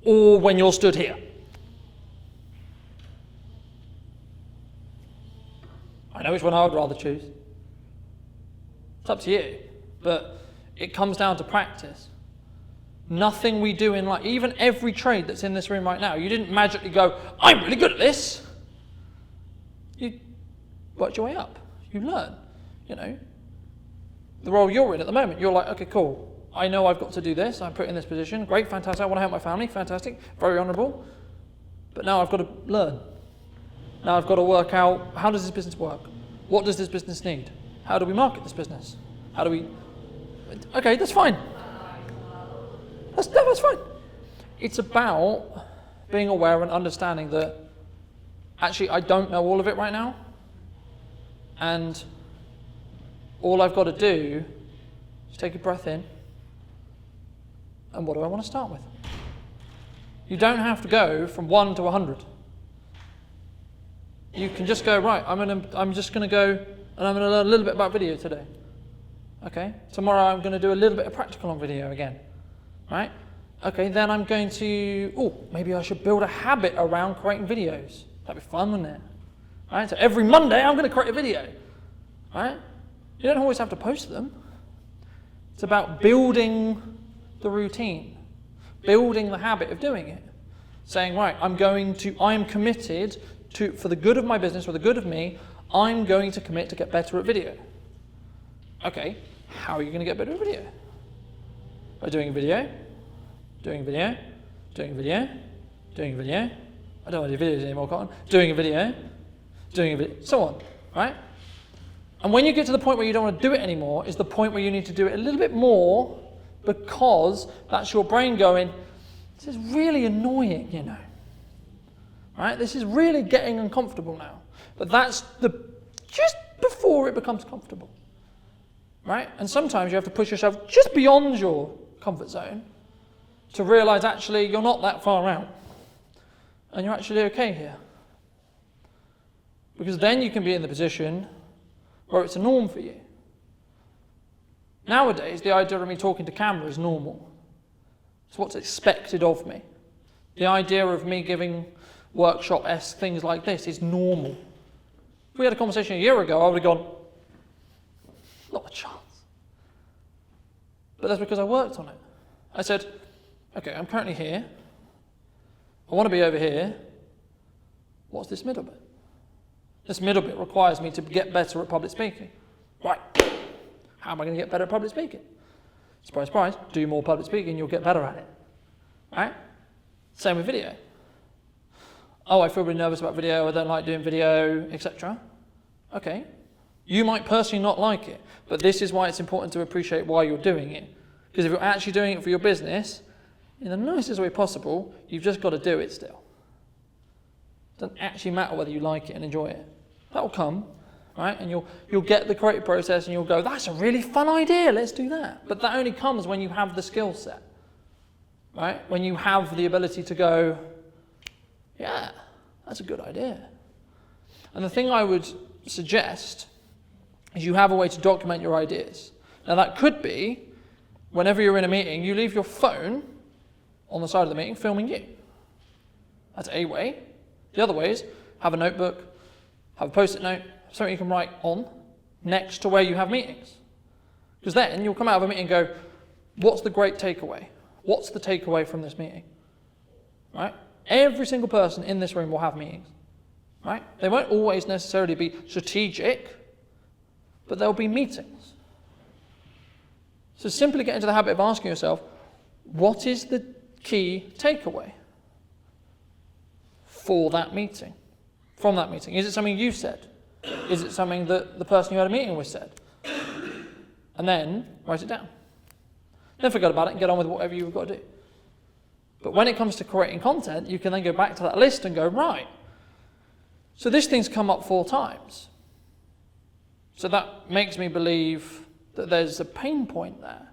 or when you're stood here? I know which one I would rather choose. It's up to you. But it comes down to practice. Nothing we do in life, even every trade that's in this room right now, you didn't magically go, I'm really good at this. You worked your way up. You learn, you know. The role you're in at the moment, you're like, okay, cool. I know I've got to do this. I'm put in this position. Great, fantastic. I want to help my family. Fantastic. Very honourable. But now I've got to learn. Now I've got to work out, how does this business work? What does this business need? How do we market this business? How do we... Okay, that's fine. That's fine. It's about being aware and understanding that actually I don't know all of it right now. And all I've got to do is take a breath in. And what do I want to start with? You don't have to go from 1 to 100. You can just go, right, I'm just going to go and I'm going to learn a little bit about video today. Okay, tomorrow I'm going to do a little bit of practical on video again. Right? Okay, then I'm going to, maybe I should build a habit around creating videos. That'd be fun, wouldn't it? Right? So every Monday I'm going to create a video. Right? You don't always have to post them. It's about building the routine, building the habit of doing it. Saying, right, I'm committed to, for the good of my business, for the good of me, I'm going to commit to get better at video. Okay, how are you going to get better at video? By doing a video, doing a video, doing a video, doing a video. I don't want to do videos anymore, Cotton. Doing a video, so on, right? And when you get to the point where you don't want to do it anymore, is the point where you need to do it a little bit more, because that's your brain going, this is really annoying, you know. Right? This is really getting uncomfortable now. But that's just before it becomes comfortable. Right? And sometimes you have to push yourself just beyond your comfort zone to realize actually you're not that far out. And you're actually okay here. Because then you can be in the position where it's a norm for you. Nowadays, the idea of me talking to camera is normal. It's what's expected of me. The idea of me giving workshop-esque things like this is normal. If we had a conversation a year ago, I would have gone, not a chance. But that's because I worked on it. I said, okay, I'm currently here. I want to be over here. What's this middle bit? This middle bit requires me to get better at public speaking. Right. How am I going to get better at public speaking? Surprise, surprise, do more public speaking, you'll get better at it. Right? Same with video. Oh, I feel really nervous about video, I don't like doing video, etc. Okay. You might personally not like it, but this is why it's important to appreciate why you're doing it. Because if you're actually doing it for your business, in the nicest way possible, you've just got to do it still. It doesn't actually matter whether you like it and enjoy it. That will come. Right? And you'll get the creative process and you'll go, that's a really fun idea, let's do that. But that only comes when you have the skill set. Right? When you have the ability to go, yeah, that's a good idea. And the thing I would suggest is you have a way to document your ideas. Now that could be, whenever you're in a meeting, you leave your phone on the side of the meeting filming you. That's a way. The other way is have a notebook, have a post-it note, something you can write on next to where you have meetings. Because then you'll come out of a meeting and go, what's the great takeaway? What's the takeaway from this meeting? Right? Every single person in this room will have meetings. Right? They won't always necessarily be strategic, but they'll be meetings. So simply get into the habit of asking yourself, what is the key takeaway for that meeting? From that meeting? Is it something you said? Is it something that the person you had a meeting with said? And then write it down. Then forget about it and get on with whatever you've got to do. But when it comes to creating content, you can then go back to that list and go, right, so this thing's come up 4 times. So that makes me believe that there's a pain point there.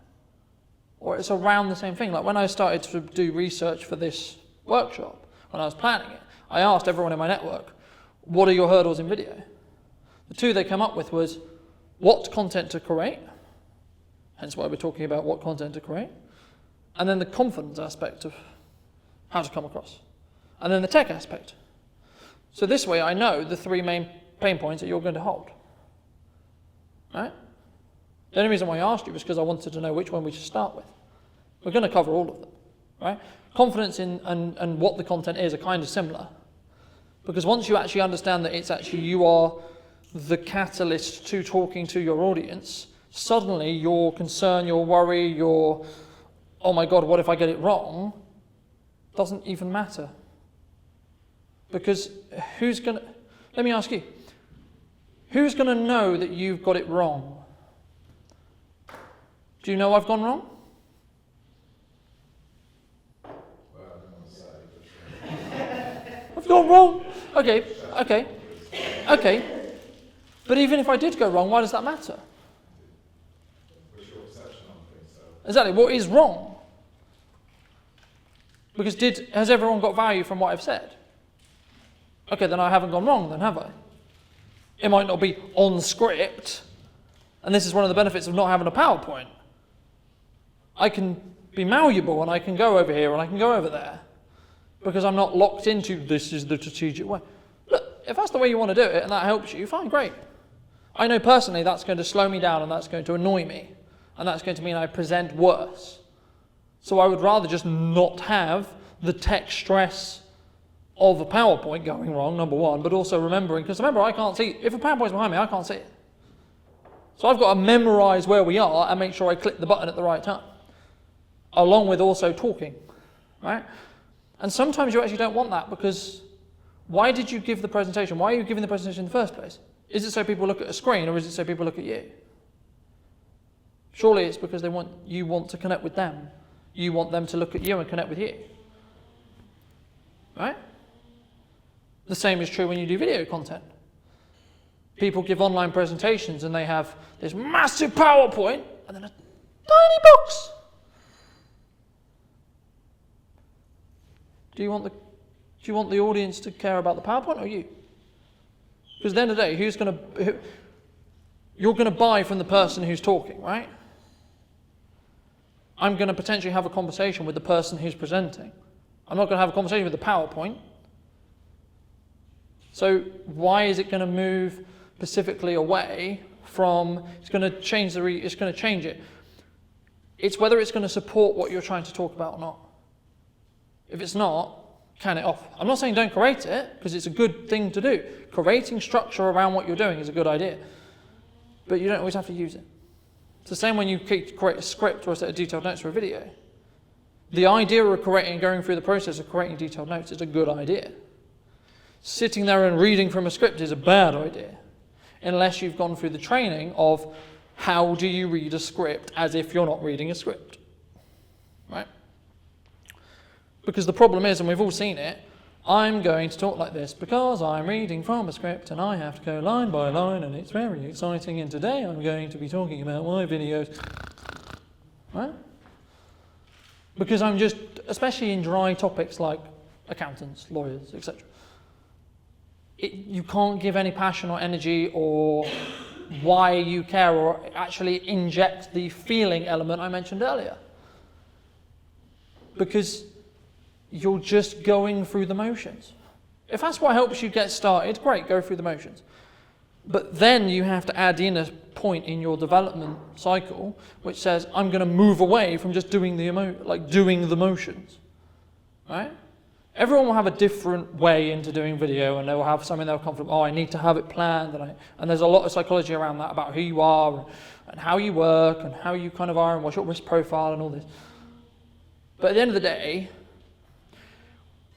Or it's around the same thing. Like when I started to do research for this workshop, when I was planning it, I asked everyone in my network, what are your hurdles in video? The 2 they came up with was what content to create, hence why we're talking about what content to create, and then the confidence aspect of how to come across, and then the tech aspect. So this way I know the 3 main pain points that you're going to hold. Right? The only reason why I asked you was because I wanted to know which one we should start with. We're going to cover all of them, right? Confidence in and what the content is are kind of similar. Because once you actually understand that it's actually you are the catalyst to talking to your audience, suddenly your concern, your worry, your, oh my God, what if I get it wrong, doesn't even matter. Because let me ask you, who's going to know that you've got it wrong? Do you know I've gone wrong? Well, I don't want to say, but I've gone wrong. Okay. But even if I did go wrong, why does that matter? what's your perception on things? So, Exactly, what is wrong? Because has everyone got value from what I've said? Okay, then I haven't gone wrong then, have I? It might not be on script, and this is one of the benefits of not having a PowerPoint. I can be malleable and I can go over here and I can go over there because I'm not locked into this is the strategic way. Look, if that's the way you want to do it and that helps you, fine, great. I know personally that's going to slow me down and that's going to annoy me and that's going to mean I present worse. So I would rather just not have the tech stress of a PowerPoint going wrong, number one, but also remembering, because remember, I can't see, if a PowerPoint's behind me, I can't see it. So I've got to memorize where we are and make sure I click the button at the right time, along with also talking, right? And sometimes you actually don't want that, because why did you give the presentation? Why are you giving the presentation in the first place? Is it so people look at a screen, or is it so people look at you? Surely it's because you want to connect with them. You want them to look at you and connect with you. Right? The same is true when you do video content. People give online presentations and they have this massive PowerPoint and then a tiny box. Do you want the audience to care about the PowerPoint or you? Because at the end of the day, you're going to buy from the person who's talking, right? I'm going to potentially have a conversation with the person who's presenting. I'm not going to have a conversation with the PowerPoint. So why is it going to move specifically away from, it's going to change it. It's whether it's going to support what you're trying to talk about or not. If it's not, can it off. I'm not saying don't create it, because it's a good thing to do. Creating structure around what you're doing is a good idea. But you don't always have to use it. It's the same when you create a script or a set of detailed notes for a video. The idea of creating and going through the process of creating detailed notes is a good idea. Sitting there and reading from a script is a bad idea, unless you've gone through the training of how do you read a script as if you're not reading a script, right? Because the problem is, and we've all seen it, I'm going to talk like this because I'm reading from a script and I have to go line by line and it's very exciting, and today I'm going to be talking about my videos, right? Because I'm just, especially in dry topics like accountants, lawyers, etc. You can't give any passion or energy or why you care or actually inject the feeling element I mentioned earlier. Because you're just going through the motions. If that's what helps you get started, great, go through the motions. But then you have to add in a point in your development cycle which says, I'm going to move away from just doing the motions, right? Everyone will have a different way into doing video, and they will have something they're confident, I need to have it planned, and there's a lot of psychology around that, about who you are and how you work and how you kind of are and what's your risk profile and all this. But at the end of the day,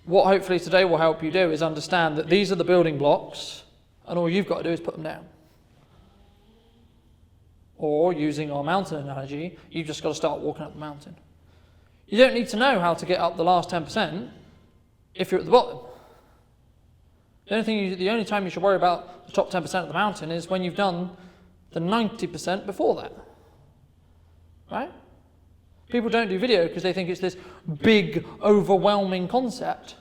what hopefully today will help you do is understand that these are the building blocks, and all you've got to do is put them down. Or, using our mountain analogy, you've just got to start walking up the mountain. You don't need to know how to get up the last 10% if you're at the bottom. The only time you should worry about the top 10% of the mountain is when you've done the 90% before that. Right? People don't do video because they think it's this big, overwhelming concept.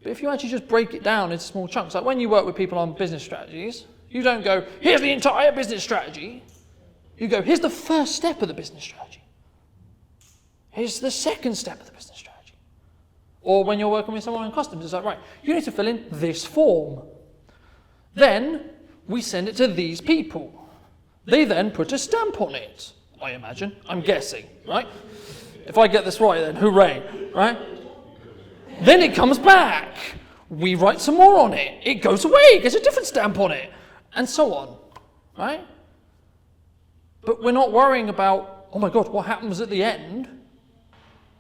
But if you actually just break it down into small chunks, like when you work with people on business strategies, you don't go, here's the entire business strategy. You go, here's the first step of the business strategy. Here's the second step of the business strategy. Or when you're working with someone in customs, it's like, right, you need to fill in this form. Then we send it to these people. They then put a stamp on it, I imagine. I'm guessing, right? If I get this right, then hooray, right? Then it comes back. We write some more on it. It goes away, gets a different stamp on it, and so on, right? But we're not worrying about, oh my God, what happens at the end?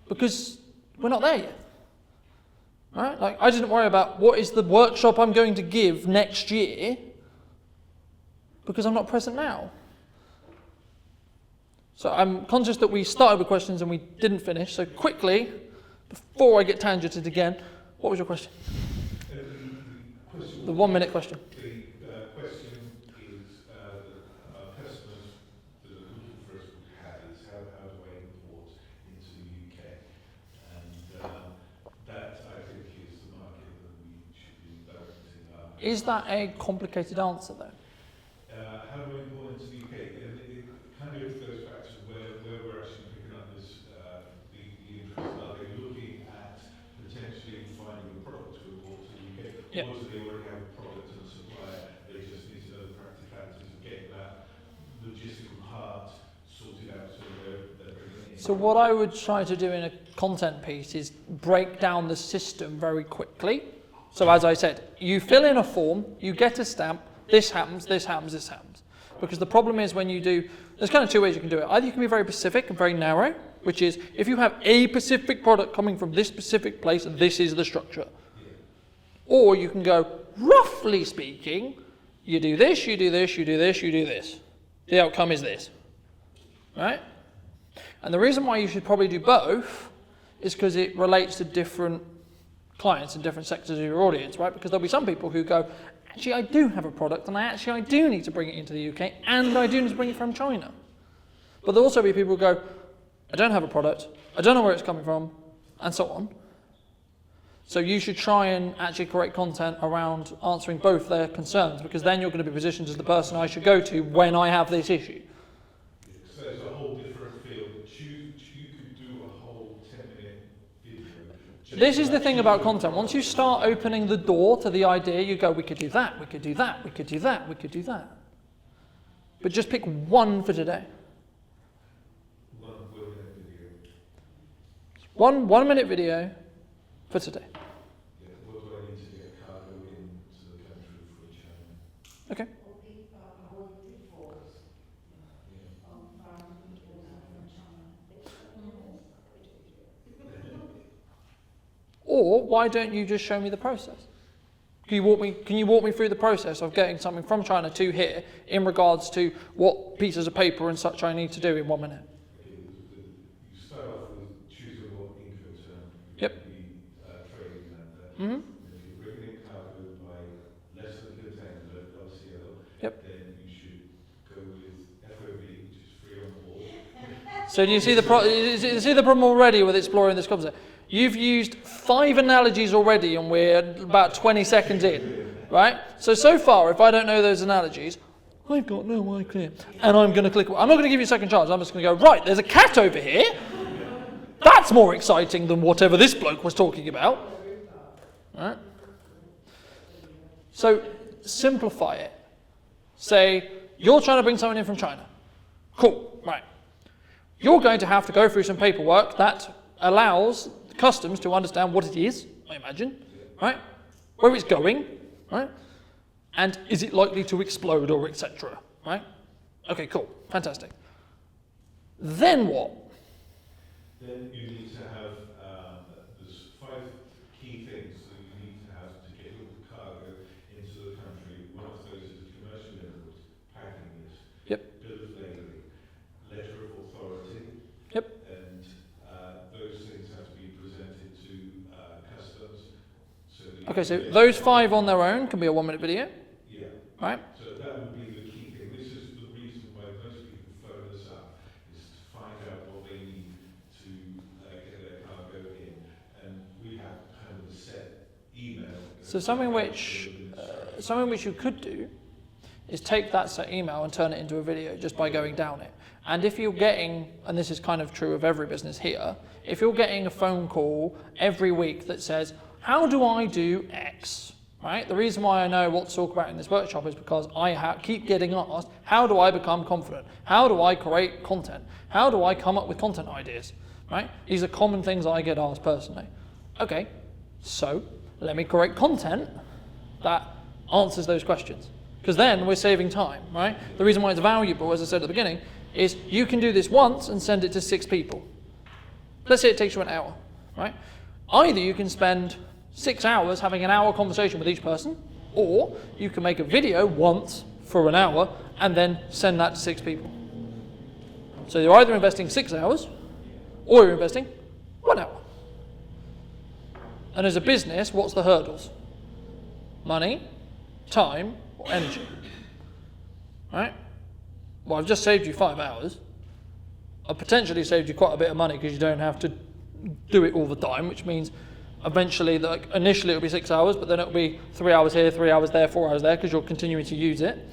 Because we're not there yet, right? Like, I didn't worry about what is the workshop I'm going to give next year, because I'm not present now. So I'm conscious that we started with questions and we didn't finish. So quickly, before I get tangented again, what was your question? The 1 minute question. The question is that our customers that are looking for us would have is how do I import into the UK? And that I think is the market that we should be directing our. Is that a complicated answer though? How do I import into the UK? It kind of goes back to where we're actually picking up this the interest. Are they looking at potentially finding a product to import to the UK? Yeah. Or do they already have a product and a supplier? They just need to know the practicalities of getting that logistical part sorted out so they're bringing it in. So what I would try to do in a content piece is break down the system very quickly. So as I said, you fill in a form, you get a stamp, this happens, this happens, this happens. Because the problem is when you do, there's kind of two ways you can do it. Either you can be very specific and very narrow, which is if you have a specific product coming from this specific place, this is the structure. Or you can go, roughly speaking, you do this, you do this, you do this, you do this. The outcome is this, right? And the reason why you should probably do both is because it relates to different clients and different sectors of your audience, right? Because there'll be some people who go, actually I do have a product and I do need to bring it into the UK and I do need to bring it from China. But there'll also be people who go, I don't have a product, I don't know where it's coming from, and so on. So you should try and actually create content around answering both their concerns, because then you're going to be positioned as the person I should go to when I have this issue. So it's a whole different field. You could do a whole 10-minute video. This is the thing about content. Once you start opening the door to the idea, you go, we could do that, we could do that, we could do that, we could do that. But just pick one for today. One minute video for today. Yeah, what do I need to get cargo into the country from China? Okay. Or why don't you just show me the process? Can you walk me through the process of getting something from China to here in regards to what pieces of paper and such I need to do in 1 minute? You start off with choosing what Incoterm Yep. be trading at. Mm-hmm. If you're bringing in cargo by less than container load, LCL, Yep. then you should go with FOB, which is free on board. So do you see you see the problem already with exploring this concept? You've used 5 analogies already and we're about 20 seconds in, right? So far, if I don't know those analogies, I've got no idea. And I'm going to click, I'm not going to give you a second chance. I'm just going to go, right, there's a cat over here. That's more exciting than whatever this bloke was talking about. Right? So simplify it. Say, you're trying to bring someone in from China. Cool, right. You're going to have to go through some paperwork that allows customs to understand what it is, I imagine, right? Where it's going, right? And is it likely to explode or etc., right? Okay, cool, fantastic. Then what? Then you need to have, there's 5 key things that you need to have to get your cargo into the country. One of those is a commercial invoice, packing list, Yep. bill of lading, letter of authority. Yep. And those things have to be presented to customs. Okay, so those 5 on their own can be a 1 minute video, Yeah. right? So that would be the key thing. This is the reason why most people phone us up, is to find out what they need to get their cargo in. And we have kind of a set email. So something which you could do is take that set email and turn it into a video just by going down it. And if you're getting, and this is kind of true of every business here, if you're getting a phone call every week that says, how do I do X, right? The reason why I know what to talk about in this workshop is because I keep getting asked, how do I become confident? How do I create content? How do I come up with content ideas, right? These are common things I get asked personally. Okay, so let me create content that answers those questions. Because then we're saving time, right? The reason why it's valuable, as I said at the beginning, is you can do this once and send it to 6 people. Let's say it takes you an hour, right? Either you can spend 6 hours having an hour conversation with each person, or you can make a video once for an hour and then send that to 6 people. So you're either investing 6 hours or you're investing 1 hour. And as a business, what's the hurdles? Money, time, or energy. Right? Well, I've just saved you 5 hours. I've potentially saved you quite a bit of money because you don't have to do it all the time, which means eventually, initially it'll be 6 hours, but then it'll be 3 hours here, 3 hours there, 4 hours there, because you're continuing to use it.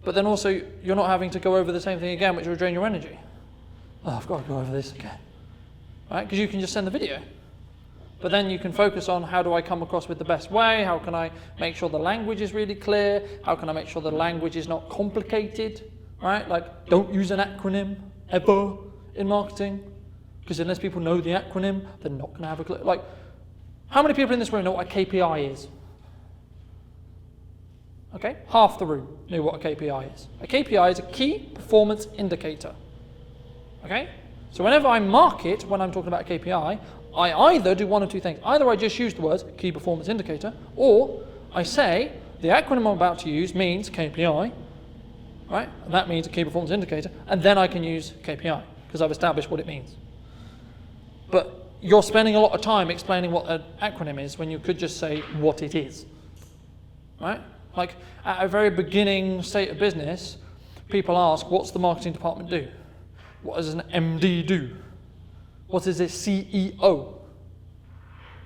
But then also, you're not having to go over the same thing again, which will drain your energy. Oh, I've got to go over this again. Right? Because you can just send the video. But then you can focus on, how do I come across with the best way? How can I make sure the language is really clear? How can I make sure the language is not complicated? Right? Like, don't use an acronym ever in marketing. Because unless people know the acronym, they're not going to have a clue. Like, how many people in this room know what a KPI is? Okay, half the room knew what a KPI is. A KPI is a key performance indicator. Okay? So whenever I market, when I'm talking about a KPI, I either do one of two things. Either I just use the words key performance indicator, or I say the acronym I'm about to use means KPI, right? And that means a key performance indicator, and then I can use KPI because I've established what it means. But you're spending a lot of time explaining what an acronym is when you could just say what it is, right? Like at a very beginning state of business, people ask, what's the marketing department do? What does an MD do? What is a CEO?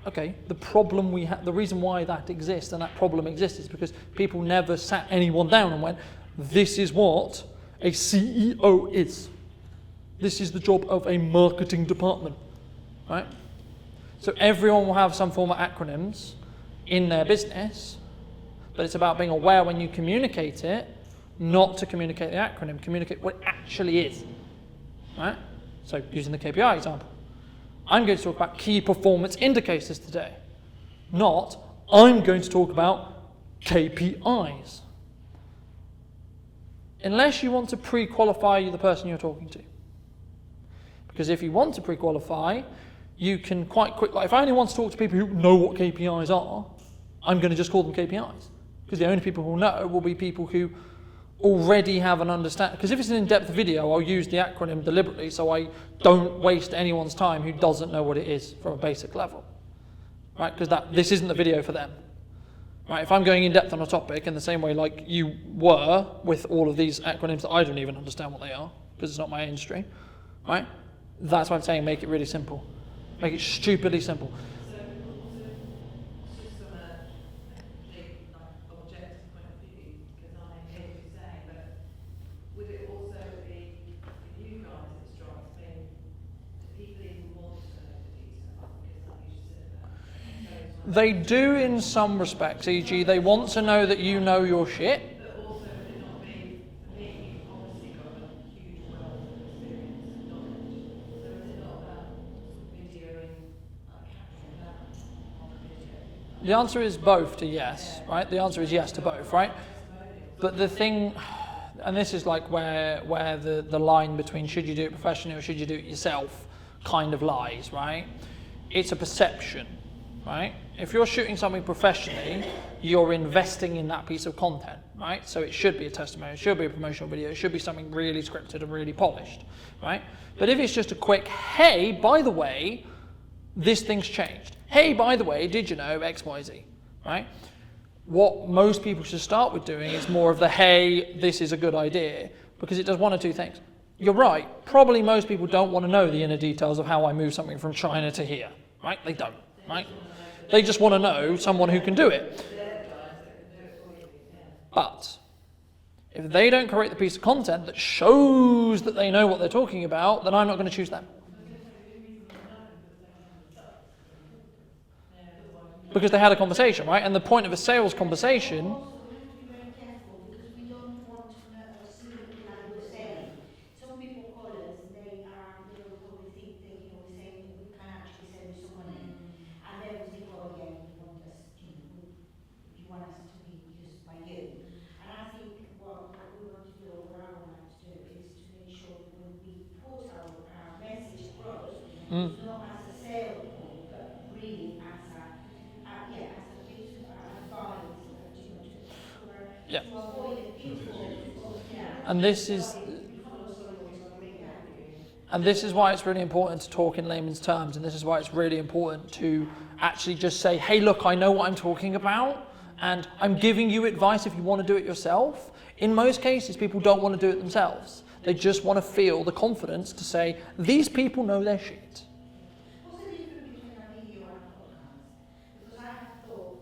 Okay, the problem we have, the reason why that exists and that problem exists is because people never sat anyone down and went, this is what a CEO is. This is the job of a marketing department, right? So everyone will have some form of acronyms in their business, but it's about being aware when you communicate it, not to communicate the acronym, communicate what it actually is, right? So using the KPI example, I'm going to talk about key performance indicators today, not I'm going to talk about KPIs. Unless you want to pre-qualify the person you're talking to. Because if you want to pre-qualify, you can quite quickly, like if I only want to talk to people who know what KPIs are, I'm going to just call them KPIs. Because the only people who will know will be people who already have an understanding. Because if it's an in-depth video, I'll use the acronym deliberately so I don't waste anyone's time who doesn't know what it is from a basic level. Right? Because this isn't the video for them. Right? If I'm going in-depth on a topic in the same way like you were with all of these acronyms that I don't even understand what they are, because it's not my industry, right? That's why I'm saying make it really simple. Make it stupidly simple. So also, just from a big objective point of view, because I hear what you're saying, but would it also be, for you guys, it strikes me, do people even want to know the detail? Because like you just said about They do in some respects, e.g. they want to know that you know your shit. but also would it not be, for me, you've obviously got a huge wealth of experience and knowledge. So is it not about videoing, like capturing that on a video? The answer is both to yes, right? The answer is yes to both, right? But the thing, and this is like where the line between should you do it professionally or should you do it yourself kind of lies, right? It's a perception, right? If you're shooting something professionally, you're investing in that piece of content, right? So it should be a testimonial, it should be a promotional video, it should be something really scripted and really polished, right? But if it's just a quick, hey, by the way, this thing's changed. Hey, by the way, did you know X, Y, Z, right? What most people should start with doing is more of the, hey, this is a good idea, because it does one or two things. You're right, probably most people don't want to know the inner details of how I move something from China to here, right? They don't, right? They just want to know someone who can do it. But if they don't create the piece of content that shows that they know what they're talking about, then I'm not going to choose them. because they had a conversation, right? And the point of a sales conversation. Also, we have to be very careful because we don't want to see like we're saying. Some people call us, they probably think that, we're saying we can actually send you some money. And then we think, oh yeah, you want us to be used by you. And I think what we want to do, or what I would like to do, is to make sure that when we put our message across, it's not as a sale call, but really as a bit of advice, Yeah. to avoid the pitfalls. And this is why it's really important to talk in layman's terms, and this is why it's really important to actually just say, hey, look, I know what I'm talking about, and I'm giving you advice if you want to do it yourself. In most cases, people don't want to do it themselves. They just want to feel the confidence to say, these people know their shit. What's the difference between a video and a podcast? Because I have thought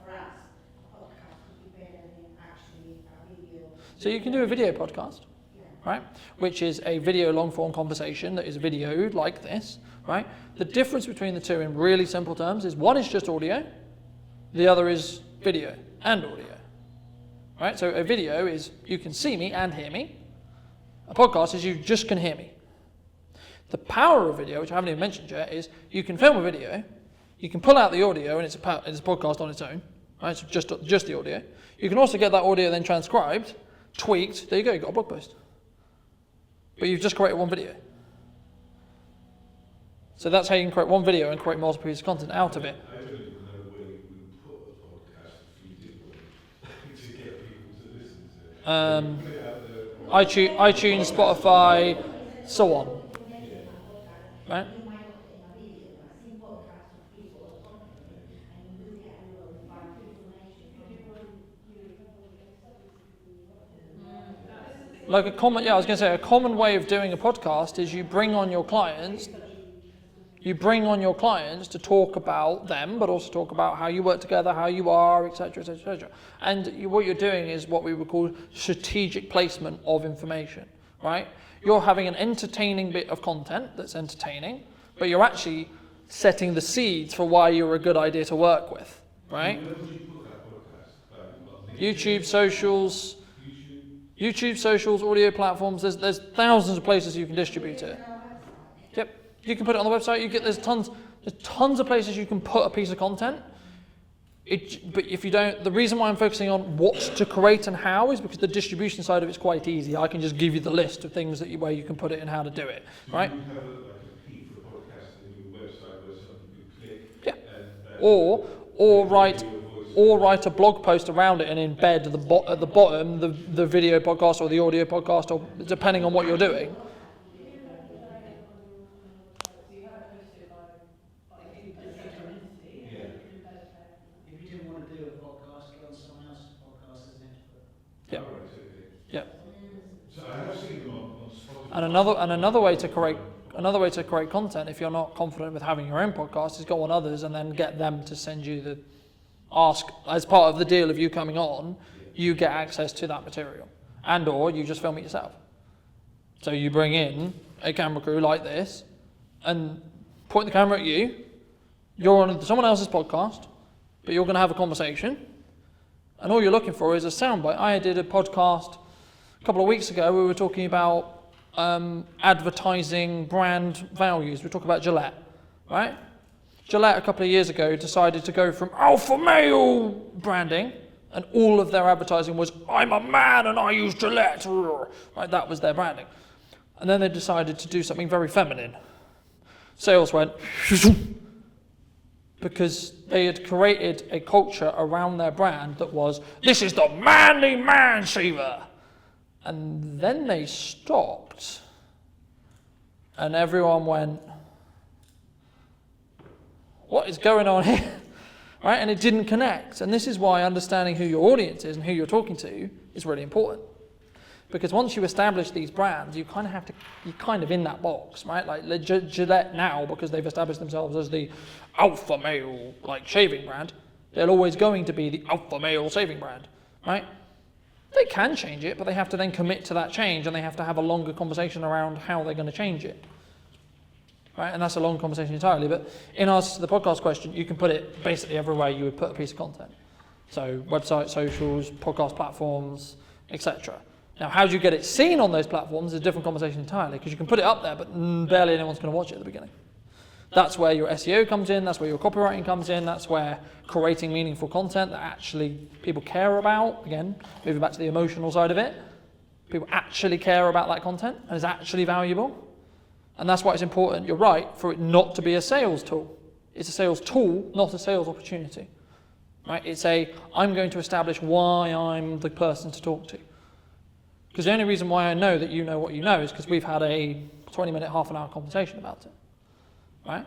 for us, a podcast would be better than actually a video. So you can do a video podcast, right? Which is a video long form conversation that is videoed like this, right? The difference between the two in really simple terms is one is just audio, the other is video and audio, right? So a video is you can see me and hear me. A podcast is you just can hear me. The power of video, which I haven't even mentioned yet, is you can film a video, you can pull out the audio and it's a podcast on its own, right? So just the audio. You can also get that audio then transcribed, tweaked, there you go, you've got a blog post. But you've just created one video. So that's how you can create one video and create multiple pieces of content out of it. I don't even know where you would put a podcast if you did one to get people to listen to it. Put it out there. iTunes, Spotify, so on. Right? Like a common way of doing a podcast is you bring on your clients to talk about them, but also talk about how you work together, how you are, etc., etc., etc. And what you're doing is what we would call strategic placement of information, right? You're having an entertaining bit of content that's entertaining, but you're actually setting the seeds for why you're a good idea to work with, right? Where would you put that podcast? YouTube socials, audio platforms. There's thousands of places you can distribute it. Yep, you can put it on the website. There's tons of places you can put a piece of content. But if you don't, the reason why I'm focusing on what to create and how is because the distribution side of it's quite easy. I can just give you the list of things where you can put it and how to do it, right? Do you have a key for a podcast in your website where somebody could click? Yeah. Or write a blog post around it and embed at the bottom the video podcast or the audio podcast, or depending on what you're doing. If you didn't want to do a podcast, go on someone else's podcast as an expert. Yeah. Yeah. So I have seen them on Spotify. And another way to create content, if you're not confident with having your own podcast, is go on others and then get them to send you ask as part of the deal of you coming on, you get access to that material, and or you just film it yourself. So you bring in a camera crew like this and point the camera at you. You're on someone else's podcast, but you're going to have a conversation, and all you're looking for is a soundbite. I did a podcast a couple of weeks ago. We were talking about advertising brand values. We talk about Gillette, right? Gillette a couple of years ago decided to go from alpha male branding, and all of their advertising was, I'm a man and I use Gillette, right? That was their branding. And then they decided to do something very feminine. Sales went, because they had created a culture around their brand that was, this is the manly man saver. And then they stopped, and everyone went, what is going on here? Right? And it didn't connect. And this is why understanding who your audience is and who you're talking to is really important. Because once you establish these brands, you're kind of in that box, right? Like Gillette now, because they've established themselves as the alpha male shaving brand, they're always going to be the alpha male shaving brand, right? They can change it, but they have to then commit to that change, and they have to have a longer conversation around how they're going to change it. right? And that's a long conversation entirely. But in answer to the podcast question, you can put it basically everywhere you would put a piece of content. So website, socials, podcast platforms, etc. Now, how do you get it seen on those platforms is a different conversation entirely, because you can put it up there, but barely anyone's going to watch it at the beginning. That's where your SEO comes in, that's where your copywriting comes in, that's where creating meaningful content that actually people care about, again, moving back to the emotional side of it, people actually care about that content and is actually valuable. And that's why it's important, you're right, for it not to be a sales tool. It's a sales tool, not a sales opportunity. Right? It's I'm going to establish why I'm the person to talk to. Because the only reason why I know that you know what you know is because we've had a 20-minute, half-an-hour conversation about it. Right?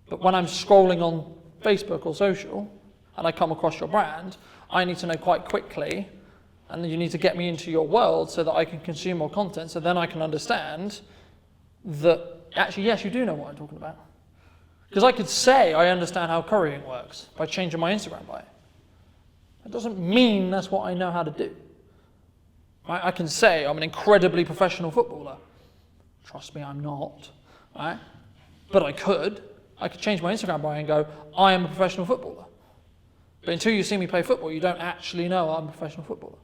But when I'm scrolling on Facebook or social and I come across your brand, I need to know quite quickly, and you need to get me into your world so that I can consume more content, so then I can understand that actually, yes, you do know what I'm talking about. Because I could say I understand how currying works by changing my Instagram bio. That doesn't mean that's what I know how to do. Right? I can say I'm an incredibly professional footballer. Trust me, I'm not. Right? But I could change my Instagram bio and go, I am a professional footballer. But until you see me play football, you don't actually know I'm a professional footballer.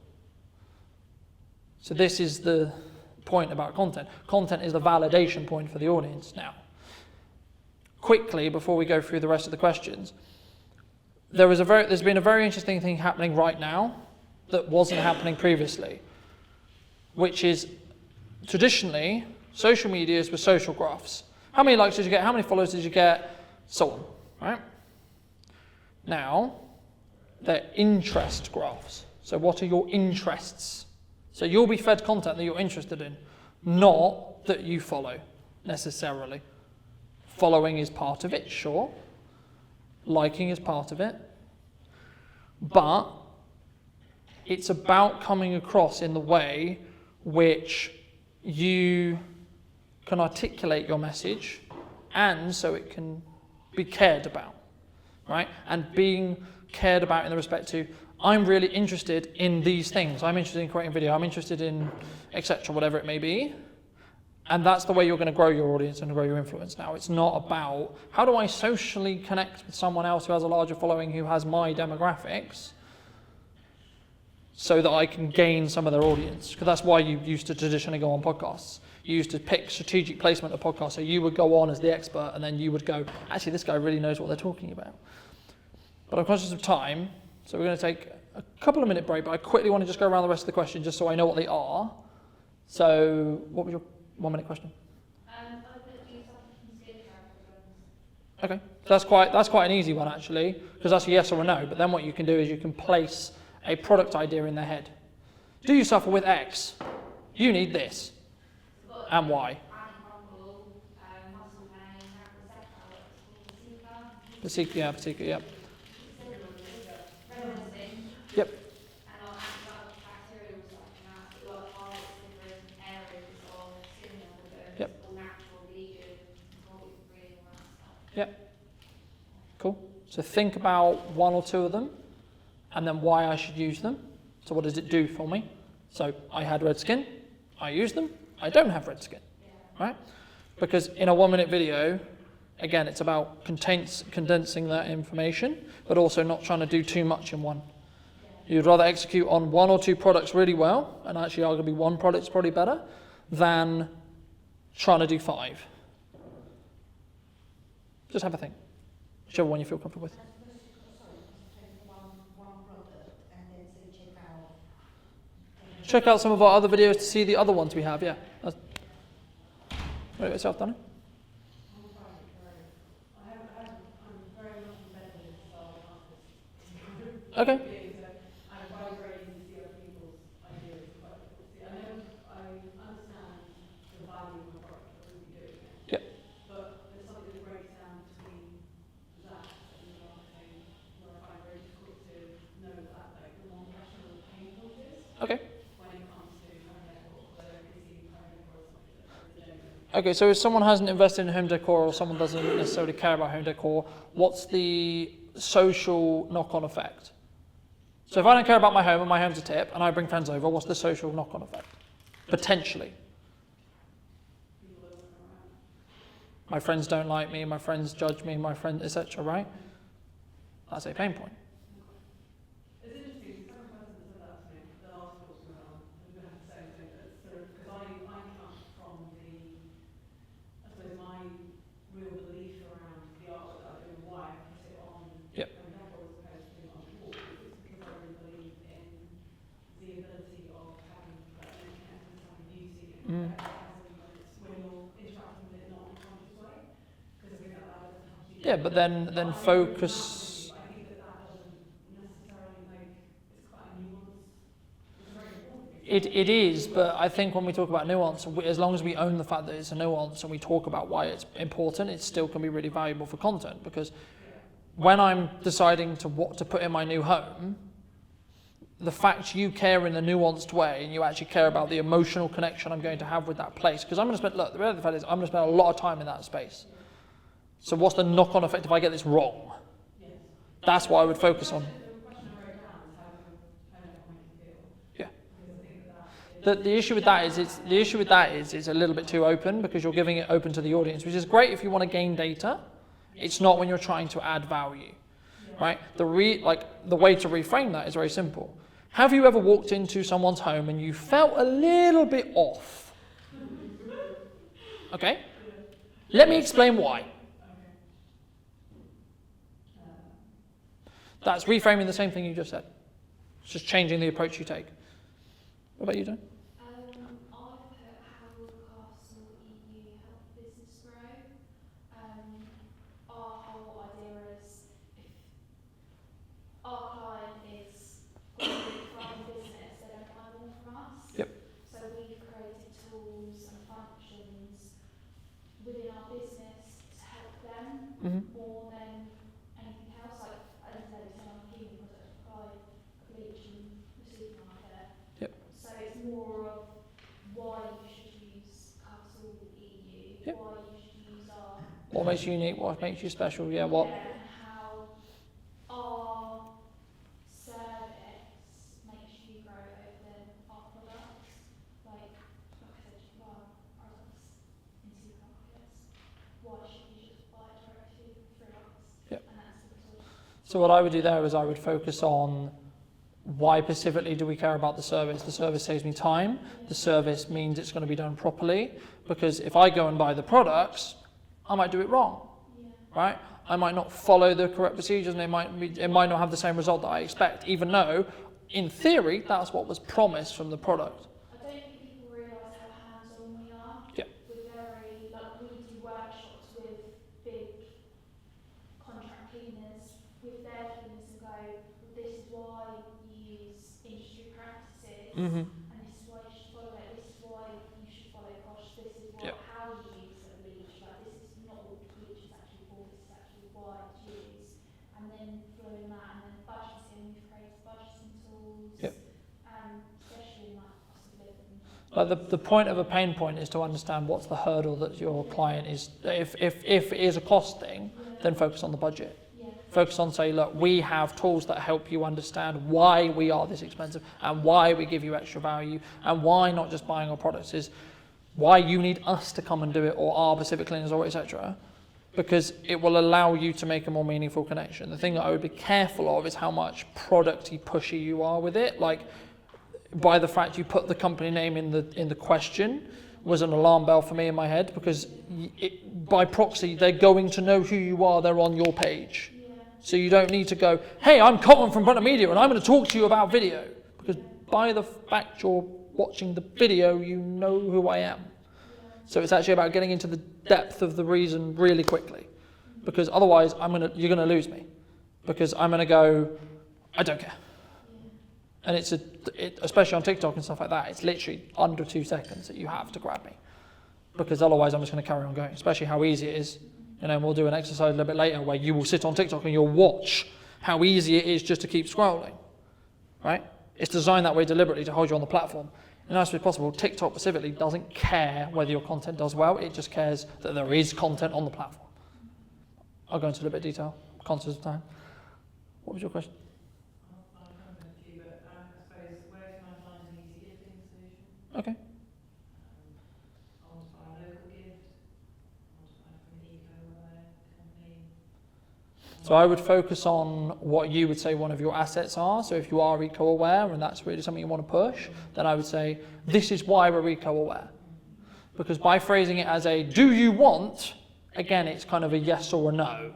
So this is the point about content. Content is the validation point for the audience. Now, quickly, before we go through the rest of the questions, there's been a very interesting thing happening right now that wasn't happening previously, which is traditionally social medias with social graphs. How many likes did you get? How many followers did you get? So on, right? Now, they're interest graphs. So what are your interests? So you'll be fed content that you're interested in, not that you follow necessarily. Following is part of it, sure. Liking is part of it. But it's about coming across in the way which you can articulate your message, and so it can be cared about, right? And being cared about in the respect to, I'm really interested in these things. I'm interested in creating video. I'm interested in etc., whatever it may be. And that's the way you're going to grow your audience and grow your influence now. It's not about, how do I socially connect with someone else who has a larger following who has my demographics so that I can gain some of their audience? Because that's why you used to traditionally go on podcasts. You used to pick strategic placement of podcasts. So you would go on as the expert and then you would go, actually, this guy really knows what they're talking about. But I'm conscious of time, so we're going to take a couple of minute break, but I quickly want to just go around the rest of the questions just so I know what they are. So what was your 1 minute question? Okay, so that's quite an easy one actually, because that's a yes or a no. But then what you can do is you can place a product idea in their head. Do you suffer with X? You need this. And why? Vasika, yep. Yep. Yep. Cool. So think about one or two of them, and then why I should use them. So what does it do for me? So I had red skin, I use them, I don't have red skin, right? Because in a 1 minute video, again, it's about condensing that information, but also not trying to do too much in one. You'd rather execute on one or two products really well, and actually arguably one product's probably better, than trying to do 5. Just have a think. Whichever one you feel comfortable with. Check out some of our other videos to see the other ones we have, yeah. What about yourself, Danny? Okay. Yep. Okay. Okay, so if someone hasn't invested in home decor or someone doesn't necessarily care about home decor, what's the social knock-on effect? So if I don't care about my home and my home's a tip and I bring friends over, what's the social knock-on effect? Potentially. my friends don't like me, my friends judge me, my friends, etc., right? That's a pain point. It's interesting, the second person that said that to me, the last talk we were on, we had the same thing, that sort of, because I come from the, I suppose my real belief around the art that I do and why I put it on, Yep. and therefore as opposed to putting it on the wall, it's because I really believe in the ability of having that internet and having beauty and moments when you're interacting with it not in a conscious way, because I think that that doesn't have to be. Yeah, but then focus. I think that doesn't necessarily make, it's quite a nuance, it's a very important thing. It is, but I think when we talk about nuance, as long as we own the fact that it's a nuance and we talk about why it's important, it still can be really valuable for content. Because when I'm deciding to what to put in my new home, the fact you care in a nuanced way and you actually care about the emotional connection I'm going to have with that place, because I'm going to spend, look, the reality of the fact is I'm going to spend a lot of time in that space. So what's the knock-on effect if I get this wrong? That's what I would focus on. The question I wrote down is how do you make it feel? Yeah. Because I think that The issue with that is it's a little bit too open because you're giving it open to the audience, which is great if you want to gain data. It's not when you're trying to add value, right? The way to reframe that is very simple. Have you ever walked into someone's home and you felt a little bit off? Okay. Let me explain why. That's reframing the same thing you just said. It's just changing the approach you take. What about you, Dan? I put how will Castle EU help business grow? Our whole idea is if our client is a really thriving business, they don't buy more from us. Yep. So we've created tools and functions within our business to help them more than anything else. Like, as I said, I'm a cleaning product, apply a bleach in the supermarket. Yep. So it's more of why you should use Castle EU, Yep. why you should use our What makes you unique? What makes you special? Yeah, what? and how our service makes you grow over than our products. Like I said, you buy products in supermarkets. Why should you just buy directly through us? Yep. And that's the result. So what I would do there is I would focus on why specifically do we care about the service? The service saves me time. The service means it's going to be done properly. Because if I go and buy the products, I might do it wrong, right? I might not follow the correct procedures and it might not have the same result that I expect, even though, in theory, that's what was promised from the product. I don't think people realise how hands-on we are. Yeah. We're very, like, we do workshops with big contract cleaners, with their cleaners and go, well, this is why you use industry practices, Mm-hmm. and this is why you should follow it, this is why you should follow Kosh, this is what, Yeah. how you use a bleach, like, this is not what bleach is actually for, this is actually why it's used, and then following that, and then budgeting, we've created budgeting tools, Yep. especially in like cost of living. Like the point of a pain point is to understand what's the hurdle that your client is. If it is a cost thing, then focus on the budget. Yeah. Focus on say, look, we have tools that help you understand why we are this expensive and why we give you extra value and why not just buying our products is why you need us to come and do it or our Pacific Cleaners or etc. Because it will allow you to make a more meaningful connection. The thing that I would be careful of is how much producty pushy you are with it. Like by the fact you put the company name in the question was an alarm bell for me in my head because by proxy they're going to know who you are. They're on your page. So you don't need to go, hey, I'm Colin from Brunton Media and I'm going to talk to you about video. Because by the fact you're watching the video, you know who I am. So it's actually about getting into the depth of the reason really quickly. Because otherwise you're going to lose me. Because I'm going to go, I don't care. And especially on TikTok and stuff like that, it's literally under 2 seconds that you have to grab me. Because otherwise I'm just going to carry on going, especially how easy it is. You know, and we'll do an exercise a little bit later where you will sit on TikTok and you'll watch how easy it is just to keep scrolling, right? It's designed that way deliberately to hold you on the platform. And as possible, TikTok specifically doesn't care whether your content does well, it just cares that there is content on the platform. I'll go into a little bit of detail, conscious of time. What was your question? I'll come in a few, but I suppose where can I find an easy gifting solution? Okay. I want to buy a local gift. I want to buy from an So I would focus on what you would say one of your assets are. So if you are eco-aware and that's really something you want to push, then I would say, this is why we're eco-aware. Because by phrasing it as a, do you want, again, it's kind of a yes or a no.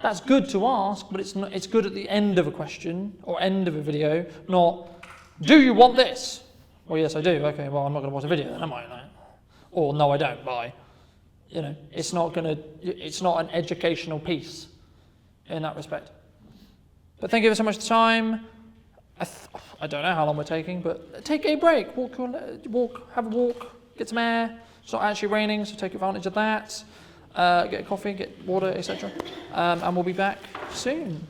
That's good to ask, but it's not, it's good at the end of a question or end of a video, not, do you want this? Well, yes, I do. Okay, well, I'm not going to watch a video then, am I? No. Or no, I don't. Bye. You know, it's not an educational piece in that respect. But thank you so much for the time. I don't know how long we're taking, but take a break. Walk, have a walk, get some air. It's not actually raining, so take advantage of that. Get a coffee, get water, etc. And we'll be back soon.